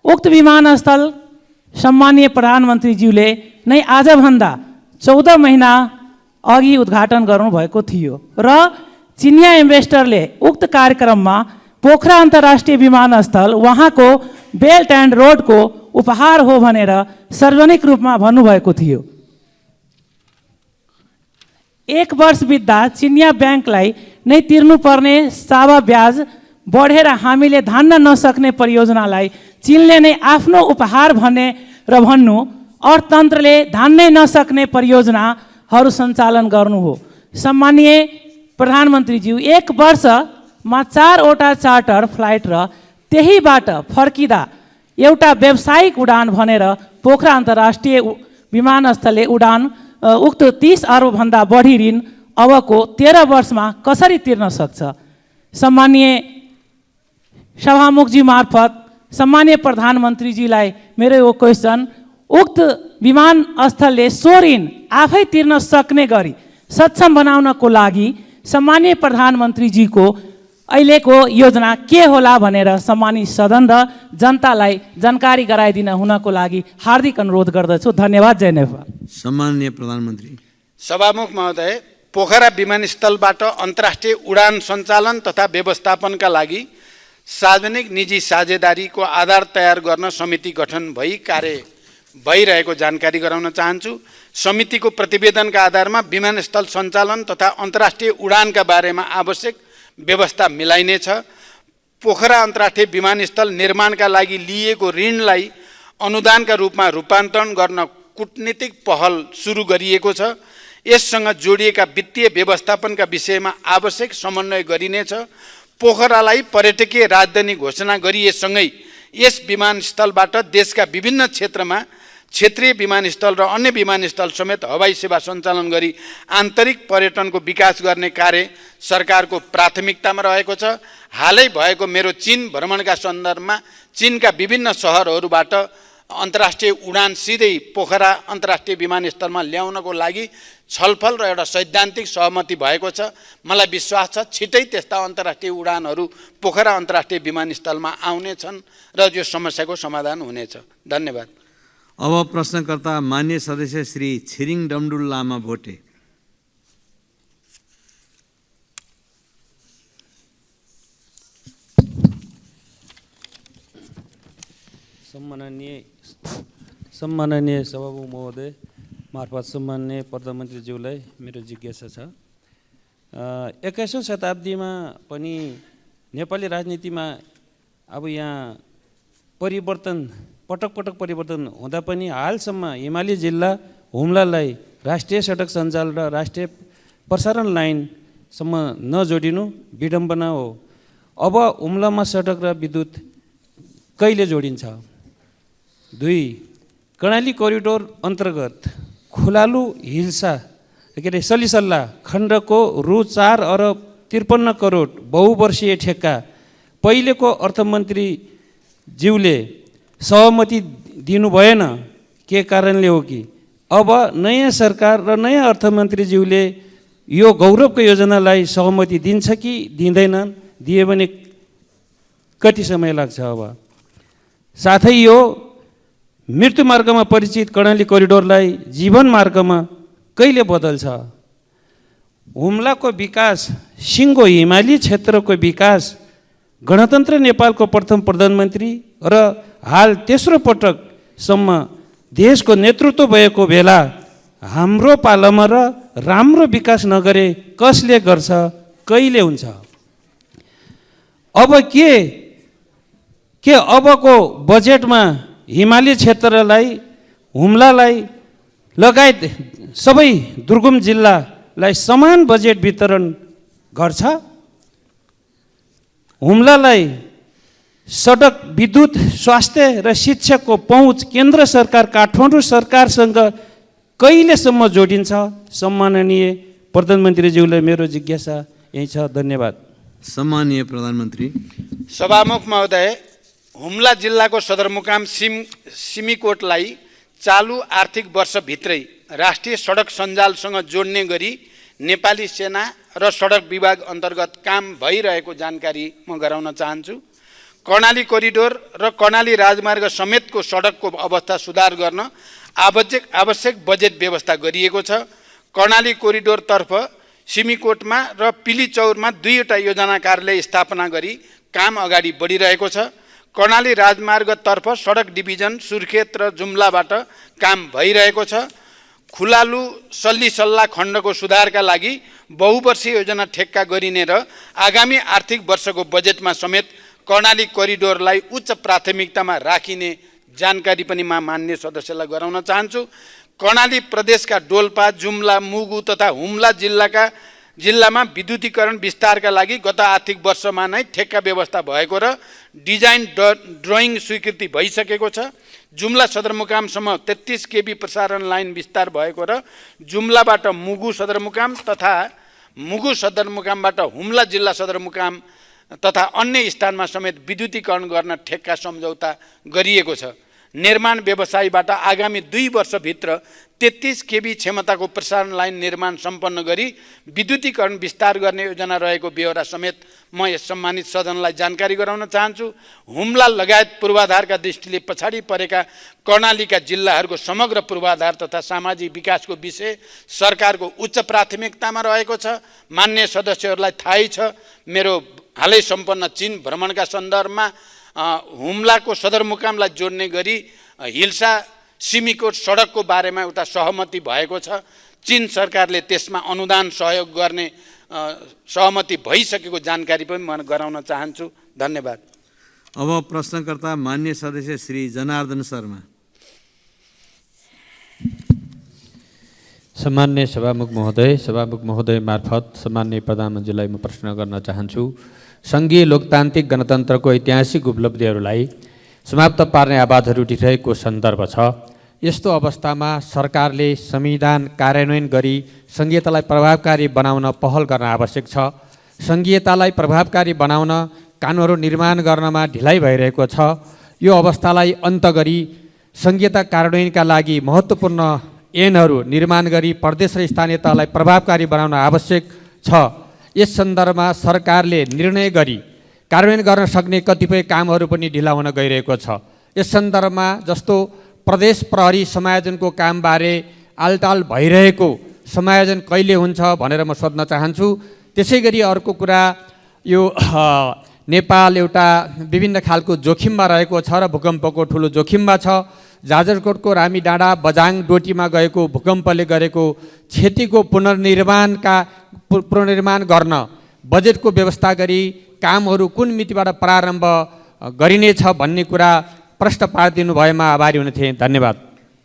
उक्त विमानस्थल सम्मानीय प्रधानमन्त्रीज्यूले नै आजभन्दा 14 महिना अघि उद्घाटन गर्नुभएको थियो र चिनिया इन्भेस्टरले उक्त कार्यक्रममा पोखरा अन्तर्राष्ट्रिय विमानस्थल उहाँको बेल्ट एन्ड रोडको उपहार हो भनेर सार्वजनिक रूपमा भन्नुभएको थियो। 1 वर्ष बित्दा चिनिया ब्याङ्कलाई नै तिर्नुपर्ने सावा ब्याज बढेर हामीले धान्न नसक्ने परियोजनालाई चीनले नै आफ्नो उपहार भन्ने र भन्नु अर्थतन्त्रले धान्नै नसक्ने परियोजनाहरू सञ्चालन गर्नु हो। सम्मानीय प्रधानमन्त्रीज्यू, 1 वर्षमा 4 वटा चार्टर फ्लाइट र त्यहीबाट फर्किँदा एउटा व्यावसायिक उडान भनेर पोखरा अन्तर्राष्ट्रिय विमानस्थलले उडान उक्त 30 अर्बभन्दा बढी ऋण अबको 13 वर्षमा कसरी तिर्न सक्छ? सम्मानीय सभामुखजी मार्फत सम्मानीय प्रधानमन्त्रीजीलाई मेरो यो क्वेसन, उक्त विमानस्थलले सो ऋण आफै तिर्न सक्ने गरी सक्षम बनाउनको लागि सम्मानीय प्रधानमन्त्रीजीको अहिलेको योजना के होला भनेर सम्मानित सदन र जनतालाई जानकारी गराइदिन हुनको लागि हार्दिक अनुरोध गर्दछु। धन्यवाद। जय नेपाल। सम्माननीय प्रधानमन्त्री। सभामुख महोदय, पोखरा विमानस्थलबाट अन्तर्राष्ट्रिय उडान सञ्चालन तथा व्यवस्थापनका लागि सार्वजनिक निजी साझेदारीको आधार तयार गर्न समिति गठन भई कार्य भइरहेको जानकारी गराउन चाहन्छु। समितिको प्रतिवेदनका आधारमा विमानस्थल सञ्चालन तथा अन्तर्राष्ट्रिय उडानका बारेमा आवश्यक व्यवस्था मिलाइनेछ। पोखरा अन्तर्राष्ट्रिय विमानस्थल निर्माणका लागि लिएको ऋणलाई अनुदानका रूपमा रूपान्तरण गर्न कूटनीतिक पहल सुरु गरिएको छ। यससँग जोडिएका वित्तीय व्यवस्थापनका विषयमा आवश्यक समन्वय गरिनेछ। पोखरालाई पर्यटकीय राजधानी घोषणा गरिएसँगै यस विमानस्थलबाट देशका विभिन्न क्षेत्रमा क्षेत्रीय विमानस्थल र अन्य विमानस्थल समेत हवाई सेवा सञ्चालन गरी आन्तरिक पर्यटनको विकास गर्ने कार्य सरकारको प्राथमिकतामा रहेको छ। हालै भएको मेरो चीन भ्रमणका सन्दर्भमा चीनका विभिन्न सहरहरूबाट अन्तर्राष्ट्रिय उडान सिधै पोखरा अन्तर्राष्ट्रिय विमानस्थलमा ल्याउनको लागि छलफल र एउटा सैद्धान्तिक सहमति भएको छ। मलाई विश्वास छ छिटै त्यस्ता अन्तर्राष्ट्रिय उडानहरू पोखरा अन्तर्राष्ट्रिय विमानस्थलमा आउनेछन् र यो समस्याको समाधान हुनेछ। धन्यवाद। अब प्रश्नकर्ता मान्य सदस्य श्री छिरिङ डमडुल लामा भोटे। सम्माननीय सभामुख महोदय मार्फत सम्माननीय प्रधानमन्त्रीज्यूलाई मेरो जिज्ञासा छ। 21औं शताब्दीमा पनि नेपाली राजनीतिमा अब यहाँ परिवर्तन पटक परिवर्तन हुँदा पनि हालसम्म हिमाली जिल्ला हुम्लालाई राष्ट्रिय सडक सञ्जाल र राष्ट्रिय प्रसारण लाइनसम्म नजोडिनु विडम्बना हो। अब हुम्लामा सडक र विद्युत कहिले जोडिन्छ? 2, कर्णाली कोरिडोर अन्तर्गत खुलालु हिल्सा के अरे सलिसल्ला खण्डको रु 4 अरब 53 करोड बहुवर्षीय ठेक्का पहिलेको अर्थमन्त्रीज्यूले सहमति दिनु भएन, के कारणले हो कि अब नयाँ सरकार र नयाँ अर्थमन्त्रीज्यूले यो गौरवको योजनालाई सहमति दिन्छ कि दिँदैनन्, दिए भने कति समय लाग्छ? अब साथै यो मृत्यु मार्गमा परिचित कर्णाली कोरिडोरलाई जीवन मार्गमा कहिले बदल्छ? हुम्लाको विकास, सिङ्गो हिमाली क्षेत्रको विकास, गणतन्त्र नेपालको प्रथम प्रधानमन्त्री र हाल तेस्रो पटकसम्म देशको नेतृत्व भएको बेला हाम्रो पालामा र राम्रो विकास नगरे कसले गर्छ, कहिले हुन्छ? अब के अबको बजेटमा हिमाली क्षेत्रलाई, हुम्लालाई लगायत सबै दुर्गम जिल्लालाई समान बजेट वितरण गर्छ? हुम्लालाई सडक, विद्युत, स्वास्थ्य र शिक्षाको पहुँच केन्द्र सरकार, काठमाडौँ सरकारसँग कहिलेसम्म जोडिन्छ? सम्माननीय प्रधानमन्त्रीज्यूलाई मेरो जिज्ञासा यही छ। धन्यवाद। सम्माननीय प्रधानमन्त्री। सभामुख महोदय, हुम्ला जिल्लाको सदरमुकाम सिमीकोटलाई चालु आर्थिक वर्षभित्रै राष्ट्रिय सडक सञ्जालसँग जोड्ने गरी नेपाली सेना र सडक विभाग अन्तर्गत काम भइरहेको जानकारी म गराउन चाहन्छु। कर्णाली कोरिडोर र कर्णाली राजमार्ग समेतको सडकको अवस्था सुधार गर्न आवश्यक बजेट व्यवस्था गरिएको छ। कर्णाली कोरिडोरतर्फ सिमीकोटमा र पिलीचौरमा 2वटा योजना कार्यालय स्थापना गरी काम अगाडि बढिरहेको छ। कर्णाली राजमार्गतर्फ सडक डिभिजन सुर्खेत र जुम्लाबाट काम भइरहेको छ। खुलालु सल्लिसल्ला खण्डको सुधारका लागि बहुवर्षीय योजना ठेक्का गरिने र आगामी आर्थिक वर्षको बजेटमा समेत कर्णाली कोरिडोरलाई उच्च प्राथमिकतामा राखिने जानकारी पनि म मान्य सदस्यलाई गराउन चाहन्छु। कर्णाली प्रदेशका डोल्पा, जुम्ला, मुगु तथा हुम्ला जिल्लामा विद्युतीकरण विस्तारका लागि गत आर्थिक वर्षमा नै ठेक्का व्यवस्था भएको र डिजाइन ड्रइङ स्वीकृति भइसकेको छ। जुम्ला सदरमुकामसम्म 33 केबी प्रसारण लाइन विस्तार भएको र जुम्लाबाट मुगु सदरमुकाम तथा मुगु सदरमुकामबाट हुम्ला जिल्ला सदरमुकाम तथा अन्य स्थानमा समेत विद्युतीकरण गर्न ठेक्का सम्झौता गरिएको छ। निर्माण व्यवसायीबाट आगामी 2 वर्षभित्र 33 केबी क्षमताको प्रसारण लाइन निर्माण सम्पन्न गरी विद्युतीकरण विस्तार गर्ने योजना रहेको बेहोरा समेत म यस सम्मानित सदनलाई जानकारी गराउन चाहन्छु। हुम्ला लगायत पूर्वाधारका दृष्टिले पछाडि परेका कर्णालीका जिल्लाहरूको समग्र पूर्वाधार तथा सामाजिक विकासको विषय सरकारको उच्च प्राथमिकतामा रहेको छ। मान्य सदस्यहरूलाई थाहै छ, मेरो हालै सम्पन्न चीन भ्रमणका सन्दर्भमा हुम्लाको सदरमुकामलाई जोड्ने गरी हिल्सा सिमीकोट सडकको बारेमा एउटा सहमति भएको छ। चीन सरकारले त्यसमा अनुदान सहयोग गर्ने सहमति भइसकेको जानकारी पनि म गराउन चाहन्छु। धन्यवाद। अब प्रश्नकर्ता मान्य सदस्य श्री जनार्दन शर्मा। सम्मान्य सभामुख महोदय मार्फत सम्मान्य प्रधानमन्त्रीलाई म प्रश्न गर्न चाहन्छु। सङ्घीय लोकतान्त्रिक गणतन्त्रको ऐतिहासिक उपलब्धिहरूलाई समाप्त पार्ने आवाजहरू उठिरहेको सन्दर्भ छ। यस्तो अवस्थामा सरकारले संविधान कार्यान्वयन गरी सङ्घीयतालाई प्रभावकारी बनाउन पहल गर्न आवश्यक छ। सङ्घीयतालाई प्रभावकारी बनाउन कानुनहरू निर्माण गर्नमा ढिलाइ भइरहेको छ। यो अवस्थालाई अन्त गरी सङ्घीयता कार्यान्वयनका लागि महत्त्वपूर्ण ऐनहरू निर्माण गरी प्रदेश र स्थानीय तहलाई प्रभावकारी बनाउन आवश्यक छ। यस सन्दर्भमा सरकारले निर्णय गरी कार्यान्वयन गर्न सक्ने कतिपय कामहरू पनि ढिला हुन गइरहेको छ। यस सन्दर्भमा जस्तो प्रदेश प्रहरी समायोजनको कामबारे आलटाल भइरहेको समायोजन कहिले हुन्छ भनेर म सोध्न चाहन्छु। त्यसै गरी अर्को कुरा, यो नेपाल एउटा विभिन्न खालको जोखिममा रहेको छ र भूकम्पको ठुलो जोखिममा छ। जाजरकोटको रामीडाँडा, बझाङ, डोटीमा गएको भूकम्पले गरेको क्षतिको पुनर्निर्माण गर्न बजेटको व्यवस्था गरी कामहरू कुन मितिबाट प्रारम्भ गरिनेछ भन्ने कुरा प्रश्न पारिदिनु भएमा आभारी हुने थिएँ। धन्यवाद।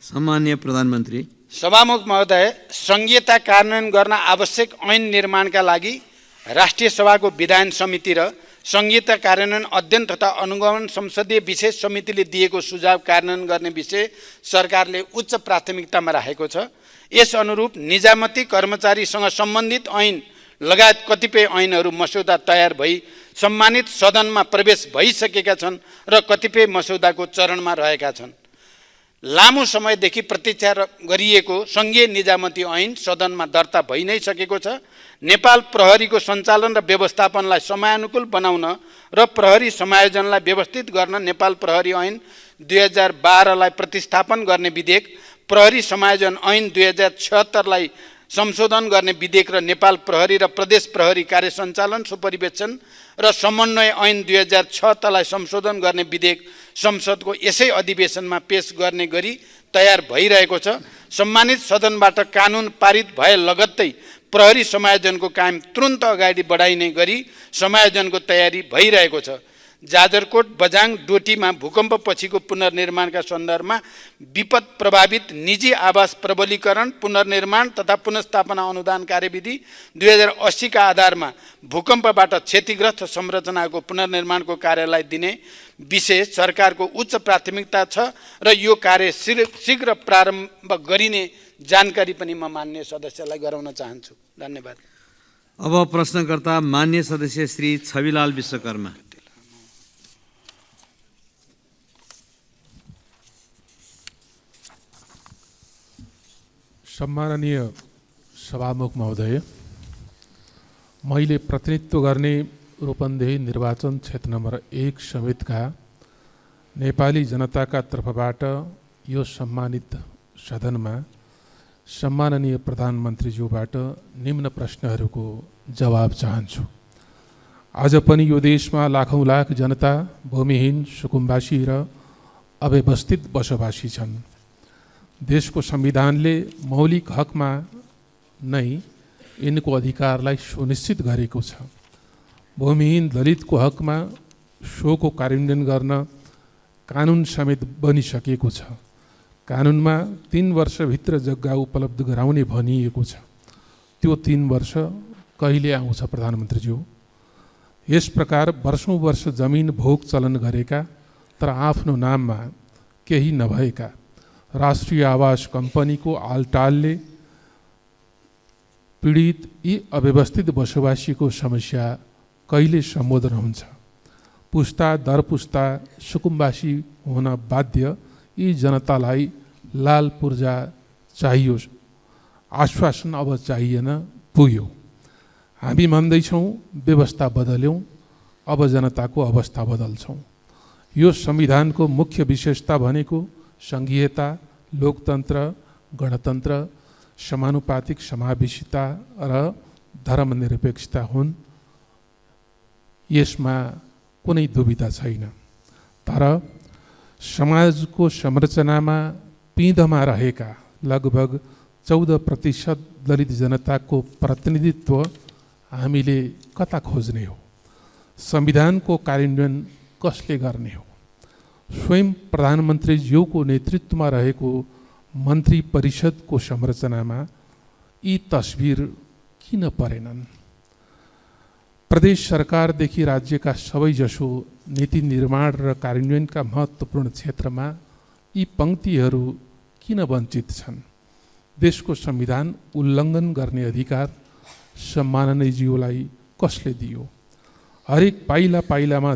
सम्माननीय प्रधानमन्त्री। सभामुख महोदय, संघीयता कार्यान्वयन गर्न आवश्यक ऐन निर्माणका लागि राष्ट्रिय सभाको विधान समिति र संघीयता कार्यान्वयन अध्ययन तथा अनुगमन संसदीय विशेष समितिले दिएको सुझाव कार्यान्वयन गर्ने विषय सरकारले उच्च प्राथमिकतामा राखेको छ। यस अनुरूप निजामती कर्मचारीसँग सम्बन्धित ऐन लगायत कतिपय ऐनहरू मस्यौदा तयार भई सम्मानित सदनमा प्रवेश भइसकेका छन् र कतिपय मस्यौदाको चरणमा रहेका छन्। लामो समयदेखि प्रतीक्षा गरिएको सङ्घीय निजामती ऐन सदनमा दर्ता भइ नै सकेको छ। नेपाल प्रहरीको सञ्चालन र व्यवस्थापनलाई समयानुकूल बनाउन र प्रहरी समायोजनलाई व्यवस्थित गर्न नेपाल प्रहरी ऐन 2012लाई प्रतिस्थापन गर्ने विधेयक, प्रहरी समायोजन ऐन 2076लाई संशोधन गर्ने विधेयक र नेपाल प्रहरी र प्रदेश प्रहरी कार्य सञ्चालन सुपरिवेक्षण र समन्वय ऐन 2006लाई संशोधन गर्ने विधेयक संसदको यसै अधिवेशनमा पेश गर्ने गरी तयार भइरहेको छ। सम्मानित सदनबाट कानुन पारित भए लगत्तै प्रहरी समायोजनको काम तुरुन्त अगाडि बढाइने गरी समायोजनको तयारी भइरहेको छ। जाजरकोट, बझाङ, डोटीमा भूकम्प पछिको पुनर्निर्माणका सन्दर्भमा विपद प्रभावित निजी आवास प्रबलीकरण, पुनर्निर्माण तथा पुनर्स्थापना अनुदान कार्यविधि 2080 का आधारमा भूकम्पबाट क्षतिग्रस्त संरचनाको पुनर्निर्माणको कार्यलाई दिने विषय सरकारको उच्च प्राथमिकता छ र यो कार्य शीघ्र प्रारम्भ गरिने जानकारी पनि म मान्य सदस्यलाई गराउन चाहन्छु। धन्यवाद। अब प्रश्नकर्ता मान्य सदस्य श्री छविलाल विश्वकर्मा। सम्माननीय सभामुख महोदय, मैले प्रतिनिधित्व गर्ने रूपन्देही निर्वाचन क्षेत्र नम्बर 1 समेतका नेपाली जनताका तर्फबाट यो सम्मानित सदनमा सम्माननीय प्रधानमन्त्रीज्यूबाट निम्न प्रश्नहरूको जवाब चाहन्छु। आज पनि यो देशमा लाखौँ लाख जनता भूमिहीन, सुकुम्बासी र अव्यवस्थित बसोबासी छन्। देशको संविधानले मौलिक हकमा नै यिनको अधिकारलाई सुनिश्चित गरेको छ। भूमिहीन दलितको हकमा सोको कार्यान्वयन गर्न कानुन समेत बनिसकेको छ। कानुनमा 3 वर्षभित्र जग्गा उपलब्ध गराउने भनिएको छ। त्यो 3 वर्ष कहिले आउँछ प्रधानमन्त्रीज्यू? यस प्रकार वर्षौँ वर्ष जमिन भोग चलन गरेका तर आफ्नो नाममा केही नभएका राष्ट्रिय आवास कम्पनीको आलटालले पीडित यी अव्यवस्थित बसोबासीको समस्या कहिले सम्बोधन हुन्छ? पुस्ता दर पुस्ता सुकुम्बासी हुन बाध्य यी जनतालाई लाल पूर्जा चाहियो, आश्वासन अब चाहिएन, पुग्यो। हामी भन्दैछौँ व्यवस्था बदल्यौँ, अब जनताको अवस्था बदल्छौँ। यो संविधानको मुख्य विशेषता भनेको सङ्घीयता, लोकतन्त्र, गणतन्त्र, समानुपातिक समावेशिता र धर्मनिरपेक्षता हुन्। यसमा कुनै दुविधा छैन। तर समाजको संरचनामा पिँधमा रहेका लगभग 14% दलित जनताको प्रतिनिधित्व हामीले कता खोज्ने हो? संविधानको कार्यान्वयन कसले गर्ने हो? स्वयं प्रधानमन्त्रीज्यूको नेतृत्वमा रहेको मन्त्री परिषदको संरचनामा यी तस्बिर किन परेनन्? प्रदेश सरकारदेखि राज्यका सबैजसो नीति निर्माण र कार्यान्वयनका महत्त्वपूर्ण क्षेत्रमा यी पङ्क्तिहरू किन वञ्चित छन्? देशको संविधान उल्लङ्घन गर्ने अधिकार सम्माननीयज्यूलाई कसले दियो? हरेक पाइला पाइलामा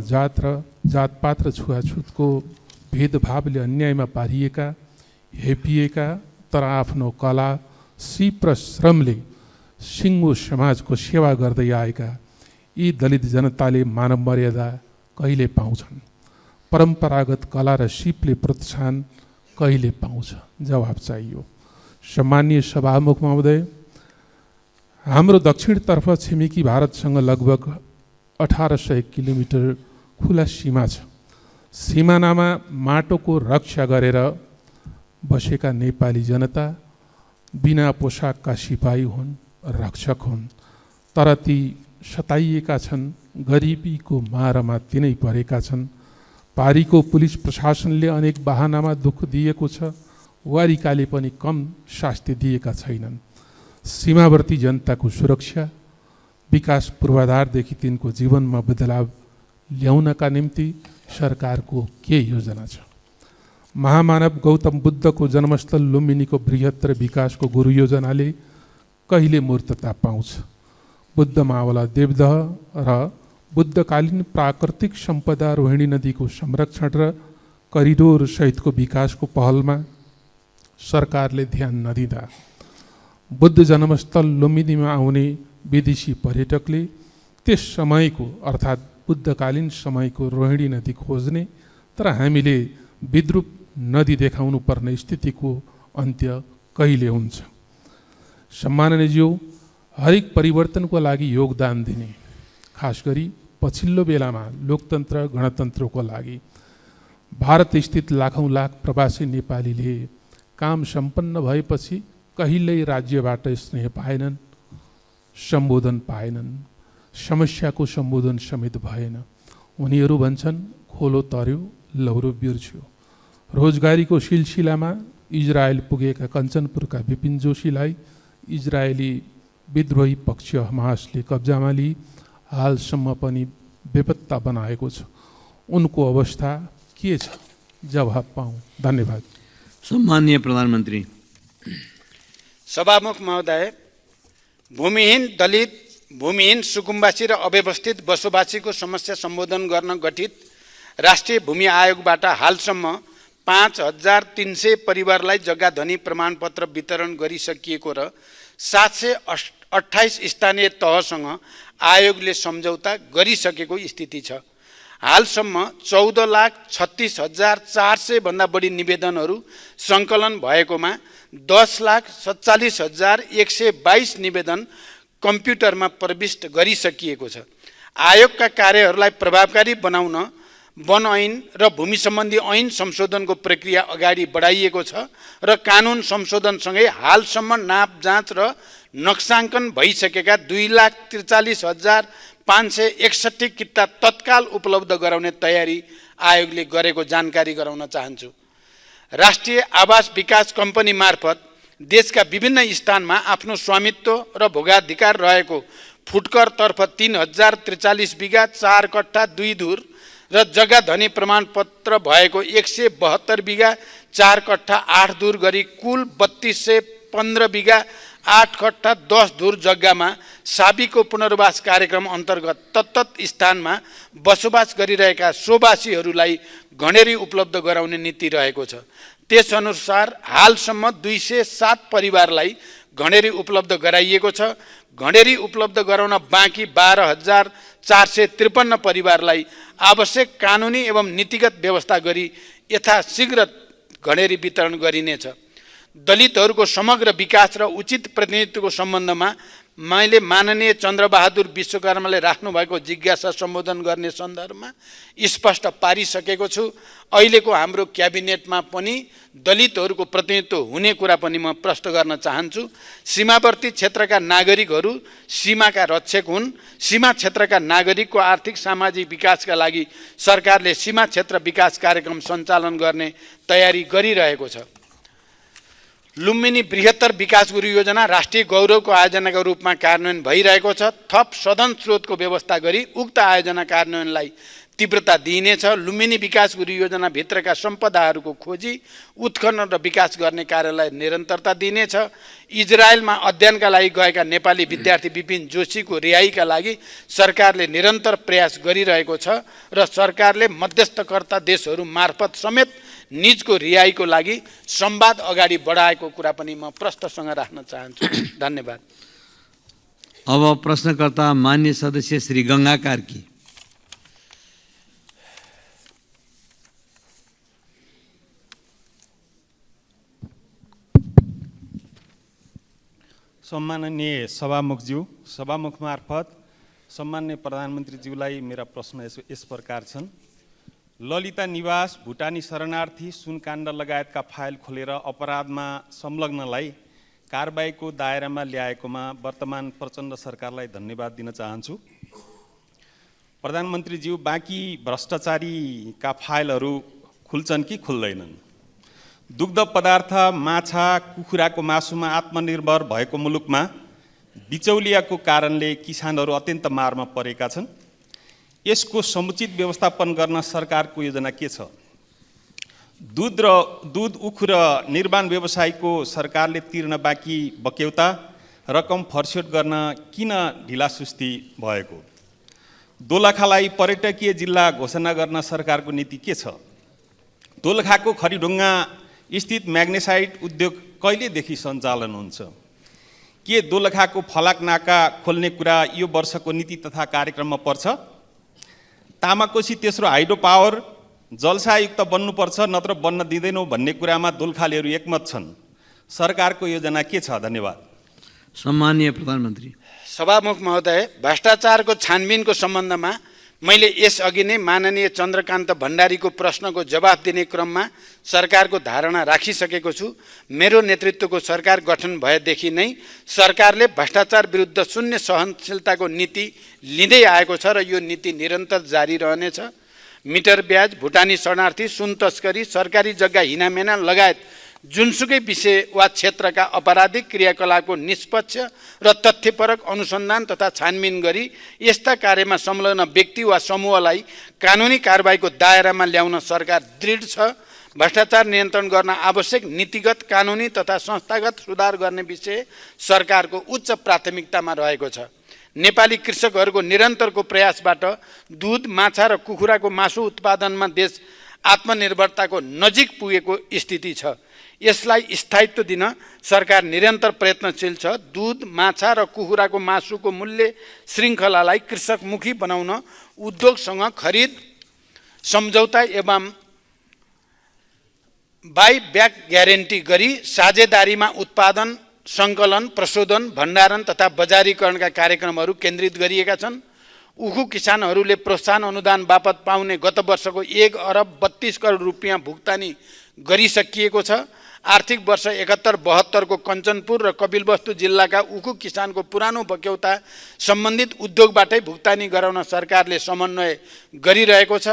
जातपात र छुवाछुतको भेदभावले अन्यायमा पारिएका, हेपिएका तर आफ्नो कला, सिप र श्रमले सिङ्गो समाजको सेवा गर्दै आएका यी दलित जनताले मानव मर्यादा कहिले पाउँछन्? परम्परागत कला र सिपले प्रोत्साहन कहिले पाउँछ? जवाब चाहियो। सम्माननीय सभामुख महोदय, हाम्रो दक्षिणतर्फ छिमेकी भारतसँग लगभग 1800 किलोमिटर खुला सीमा छ। सिमानामा माटोको रक्षा गरेर बसेका नेपाली जनता बिना पोसाकका सिपाही हुन्, रक्षक हुन्, तर ती सताइएका छन्, गरिबीको मारमा तिनै परेका छन्। पारीको पुलिस प्रशासनले अनेक बहानामा दुःख दिएको छ, वारिकाले पनि कम शास्ति दिएका छैनन्। सीमावर्ती जनताको सुरक्षा, विकास पूर्वाधारदेखि तिनको जीवनमा बदलाव ल्याउनका निम्ति सरकारको के योजना छ? महामानव गौतम बुद्धको जन्मस्थल लुम्बिनीको बृहत्तर विकासको गुरु योजनाले कहिले मूर्तता पाउँछ? बुद्ध मावला देवदह र बुद्धकालीन प्राकृतिक सम्पदा रोहिणी नदीको संरक्षण र करिडोर सहितको विकासको पहलमा सरकारले ध्यान नदिँदा बुद्ध जन्मस्थल लुम्बिनीमा आउने विदेशी पर्यटकले त्यस समयको अर्थात् बुद्धकालीन समयको रोहिणी नदी खोज्ने, तर हामीले विद्रूप नदी देखाउनु पर्ने स्थितिको अन्त्य कहिले हुन्छ? सम्माननीयज्यू, हरेक परिवर्तनको लागि योगदान दिने, खास गरी पछिल्लो बेलामा लोकतन्त्र गणतन्त्रको लागि भारत स्थित लाखौँ लाख प्रवासी नेपालीले काम सम्पन्न भएपछि कहिल्यै राज्यबाट स्नेह पाएनन्, सम्बोधन पाएनन्, समस्याको सम्बोधन समेत भएन। उनीहरू भन्छन् खोलो तर्यो लौरो बिर्स्यो। रोजगारीको सिलसिलामा इजरायल पुगेका कञ्चनपुरका विपिन जोशीलाई इजरायली विद्रोही पक्ष हमासले कब्जामा लिई हालसम्म पनि बेपत्ता बनाएको छ। उनको अवस्था के छ? जवाब पाऊँ। धन्यवाद। सम्माननीय प्रधानमन्त्री। सभामुख महोदय, भूमिहीन दलित, भूमिहीन सुकुम्बासी र अव्यवस्थित बसोबासीको समस्या सम्बोधन गर्न गठित राष्ट्रिय भूमि आयोगबाट हालसम्म 5300 परिवारलाई जग्गा धनी प्रमाणपत्र वितरण गरिसकिएको र 728 स्थानीय तहसँग आयोगले सम्झौता गरिसकेको स्थिति छ। हालसम्म 14,36,400 भन्दा बढी निवेदनहरू सङ्कलन भएकोमा 10,47,122 निवेदन कम्प्युटरमा प्रविष्ट गरिसकिएको छ। आयोगका कार्यहरूलाई प्रभावकारी बनाउन वन ऐन र भूमि सम्बन्धी ऐन संशोधनको प्रक्रिया अगाडि बढाइएको छ र कानुन संशोधनसँगै हालसम्म नाप जाँच र नक्साङ्कन भइसकेका 2,43,561 किता तत्काल उपलब्ध गराउने तयारी आयोगले गरेको जानकारी गराउन चाहन्छु। राष्ट्रिय आवास विकास कम्पनी मार्फत देशका विभिन्न स्थानमा आफ्नो स्वामित्व र भोगाधिकार रहेको फुटकरतर्फ 3043 बिघा 4 कट्ठा 2 धुर र जग्गा धनी प्रमाणपत्र भएको 172 बिघा 4 कट्ठा 8 धुर गरी कुल 3215 बिघा 8 कट्ठा 10 धुर जग्गामा साबीको पुनर्वास कार्यक्रम अन्तर्गत तत्त स्थानमा बसोबास गरिरहेका सोबासीहरूलाई घणेरी उपलब्ध गराउने नीति रहेको छ। त्यसअनुसार हालसम्म 207 परिवारलाई घणेरी उपलब्ध गराइएको छ। घणेरी उपलब्ध गराउन बाँकी 12,453 परिवारलाई आवश्यक कानुनी एवं नीतिगत व्यवस्था गरी यथाशीघ्र घणेरी वितरण गरिनेछ। दलितहरूको समग्र विकास र उचित प्रतिनिधित्वको सम्बन्धमा मैले माननीय चन्द्रबहादुर विश्वकर्माले राख्नुभएको जिज्ञासा सम्बोधन गर्ने सन्दर्भमा स्पष्ट पारिसकेको छु। अहिलेको हाम्रो क्याबिनेटमा पनि दलितहरूको प्रतिनिधित्व हुने कुरा पनि म प्रश्न गर्न चाहन्छु। सीमावर्ती क्षेत्रका नागरिकहरू सीमाका रक्षक हुन्। सीमा क्षेत्रका नागरिकको आर्थिक सामाजिक विकासका लागि सरकारले सीमा क्षेत्र विकास कार्यक्रम सञ्चालन गर्ने तयारी गरिरहेको छ। लुम्बिनी बृहत्तर विकास गुरु योजना राष्ट्रिय गौरवको आयोजनाको रूपमा कार्यान्वयन भइरहेको छ। थप सदन स्रोतको व्यवस्था गरी उक्त आयोजना कार्यान्वयनलाई तीव्रता दिइनेछ। लुम्बिनी विकास गुरु योजना भित्रका सम्पदाहरूको खोजी, उत्खनन र विकास गर्ने कार्यलाई निरन्तरता दिइनेछ। इजरायलमा अध्ययनका लागि गएका नेपाली विद्यार्थी विपिन जोशीको रिहाईका लागि सरकारले निरन्तर प्रयास गरिरहेको छ र सरकारले मध्यस्थकर्ता देशहरू मार्फत समेत निजको रिहाईको लागि संवाद अगाडि बढाएको कुरा पनि म प्रश्नसँग राख्न चाहन्छु। धन्यवाद। अब प्रश्नकर्ता मान्य सदस्य श्री गङ्गा कार्की। सम्माननीय सभामुखज्यू, सभामुख मार्फत सम्माननीय प्रधानमन्त्रीज्यूलाई मेरा प्रश्न यस प्रकार छन्। ललिता निवास भुटानी शरणार्थी सुनकाण्ड लगायतका फाइल खोलेर अपराधमा संलग्नलाई कारबाहीको दायरामा ल्याएकोमा वर्तमान प्रचण्ड सरकारलाई धन्यवाद दिन चाहन्छु। प्रधानमन्त्रीज्यू, बाँकी भ्रष्टाचारीका फाइलहरू खुल्छन् कि खुल्दैनन्? दुग्ध पदार्थ, माछा, कुखुराको मासुमा आत्मनिर्भर भएको मुलुकमा बिचौलियाको कारणले किसानहरू अत्यन्त मारमा परेका छन्। यसको समुचित व्यवस्थापन गर्न सरकारको योजना के छ? दुध उखु र निर्माण व्यवसायको सरकारले तिर्न बाँकी बक्यौता रकम फर्स्योट गर्न किन ढिलासुस्ती भएको? दोलखालाई पर्यटकीय जिल्ला घोषणा गर्न सरकारको नीति के छ? दोलखाको खरीढुङ्गा स्थित म्याग्नेसाइट उद्योग कहिलेदेखि सञ्चालन हुन्छ? के दोलखाको फलाक नाका खोल्ने कुरा यो वर्षको नीति तथा कार्यक्रममा पर्छ? तामाकोशी तेस्रो हाइड्रो पावर जलसायुक्त बन्नुपर्छ नत्र बन्न दिँदैनौँ भन्ने कुरामा दोलखालीहरू एकमत छन्। सरकारको योजना के छ? धन्यवाद। सम्माननीय प्रधानमन्त्री। सभामुख महोदय, भ्रष्टाचारको छानबिनको सम्बन्धमा मैले यसअघि नै माननीय चन्द्रकान्त भण्डारीको प्रश्नको जवाफ दिने क्रममा सरकारको धारणा राखिसकेको छु। मेरो नेतृत्वको सरकार गठन भएदेखि नै सरकारले भ्रष्टाचार विरुद्ध शून्य सहनशीलताको नीति लिँदै आएको छ र यो नीति निरन्तर जारी रहनेछ। मिटर ब्याज, भुटानी शरणार्थी, सुन तस्करी, सरकारी जग्गा हिनामेना लगायत जुनसुकै विषय वा क्षेत्रका अपराधिक क्रियाकलापको निष्पक्ष र तथ्यपरक अनुसन्धान तथा छानबिन गरी यस्ता कार्यमा संलग्न व्यक्ति वा समूहलाई कानुनी कारबाहीको दायरामा ल्याउन सरकार दृढ छ। भ्रष्टाचार नियन्त्रण गर्न आवश्यक नीतिगत, कानुनी तथा संस्थागत सुधार गर्ने विषय सरकारको उच्च प्राथमिकतामा रहेको छ। नेपाली कृषकहरूको निरन्तरको प्रयासबाट दुध, माछा र कुखुराको मासु उत्पादनमा देश आत्मनिर्भरताको नजिक पुगेको स्थिति छ। यसलाई स्थायित्व दिन सरकार निरन्तर प्रयत्नशील छ। दुध, माछा र कुखुराको मासुको मूल्य श्रृङ्खलालाई कृषकमुखी बनाउन उद्योगसँग खरिद सम्झौता एवं बाई ब्याक ग्यारेन्टी गरी साझेदारीमा उत्पादन, सङ्कलन, प्रशोधन, भण्डारण तथा बजारीकरणका कार्यक्रमहरू केन्द्रित गरिएका छन्। उखु किसानहरूले प्रोत्साहन अनुदान बापत पाउने गत वर्षको 1 अरब 32 करोड रुपियाँ भुक्तानी गरिसकिएको छ। आर्थिक वर्ष 71-72 को कञ्चनपुर र कपिलवस्तु जिल्लाका उखु किसानको पुरानो बक्यौता सम्बन्धित उद्योगबाटै भुक्तानी गराउन सरकारले समन्वय गरिरहेको छ।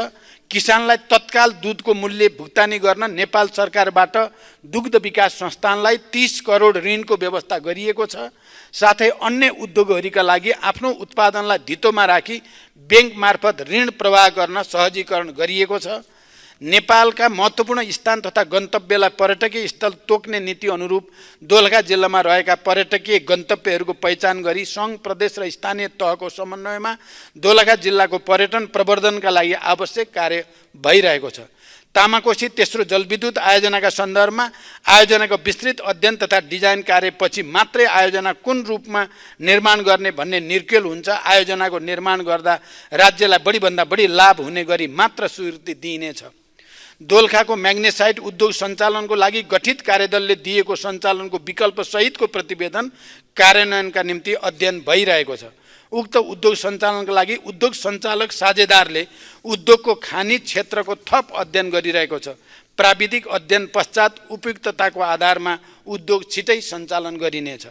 किसानलाई तत्काल दुधको मूल्य भुक्तानी गर्न नेपाल सरकारबाट दुग्ध विकास संस्थानलाई 30 करोड ऋणको व्यवस्था गरिएको छ। साथै अन्य उद्योगहरूका लागि आफ्नो उत्पादनलाई धितोमा राखी ब्याङ्क मार्फत ऋण प्रवाह गर्न सहजीकरण गरिएको छ। नेपालका महत्त्वपूर्ण स्थान तथा गन्तव्यलाई पर्यटकीय स्थल तोक्ने नीति अनुरूप दोलखा जिल्लामा रहेका पर्यटकीय गन्तव्यहरूको पहिचान गरी सङ्घ, प्रदेश र स्थानीय तहको समन्वयमा दोलखा जिल्लाको पर्यटन प्रवर्धनका लागि आवश्यक कार्य भइरहेको छ। तामाकोशी तेस्रो जलविद्युत आयोजनाका सन्दर्भमा आयोजनाको विस्तृत अध्ययन तथा डिजाइन कार्यपछि मात्रै आयोजना कुन रूपमा निर्माण गर्ने भन्ने निर्केल हुन्छ। आयोजनाको निर्माण गर्दा राज्यलाई बढीभन्दा बढी लाभ हुने गरी मात्र स्वीकृति दिइनेछ। दोलखाको म्याग्नेसाइट उद्योग सञ्चालनको लागि गठित कार्यदलले दिएको सञ्चालनको विकल्प सहितको प्रतिवेदन कार्यान्वयनका निम्ति अध्ययन भइरहेको छ। उक्त उद्योग सञ्चालनका लागि उद्योग सञ्चालक साझेदारले उद्योगको खानी क्षेत्रको थप अध्ययन गरिरहेको छ। प्राविधिक अध्ययन पश्चात उपयुक्तताको आधारमा उद्योग छिटै सञ्चालन गरिनेछ।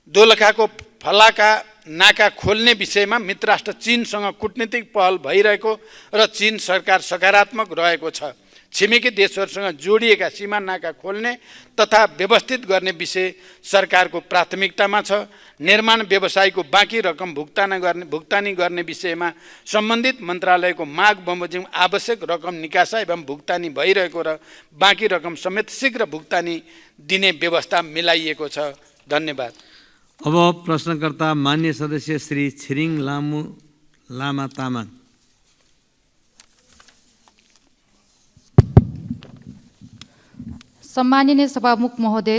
दोलखाको फलाका नाका खोल्ने विषयमा मित्रराष्ट्र चीनसँग कूटनीतिक पहल भइरहेको र चीन सरकार सकारात्मक रहेको छ। छिमेकी देशहरूसँग जोडिएका सीमा नाका खोल्ने तथा व्यवस्थित गर्ने विषय सरकारको प्राथमिकतामा छ। निर्माण व्यवसायको बाँकी रकम भुक्तानी गर्ने विषयमा सम्बन्धित मन्त्रालयको माग बमोजिम आवश्यक रकम निकासा एवं भुक्तानी भइरहेको र बाँकी रकम समेत शीघ्र भुक्तानी दिने व्यवस्था मिलाइएको छ। धन्यवाद। अब प्रश्नकर्ता मान्य सदस्य श्री छिरिङ लामा तामाङ। सम्माननीय सभामुख महोदय,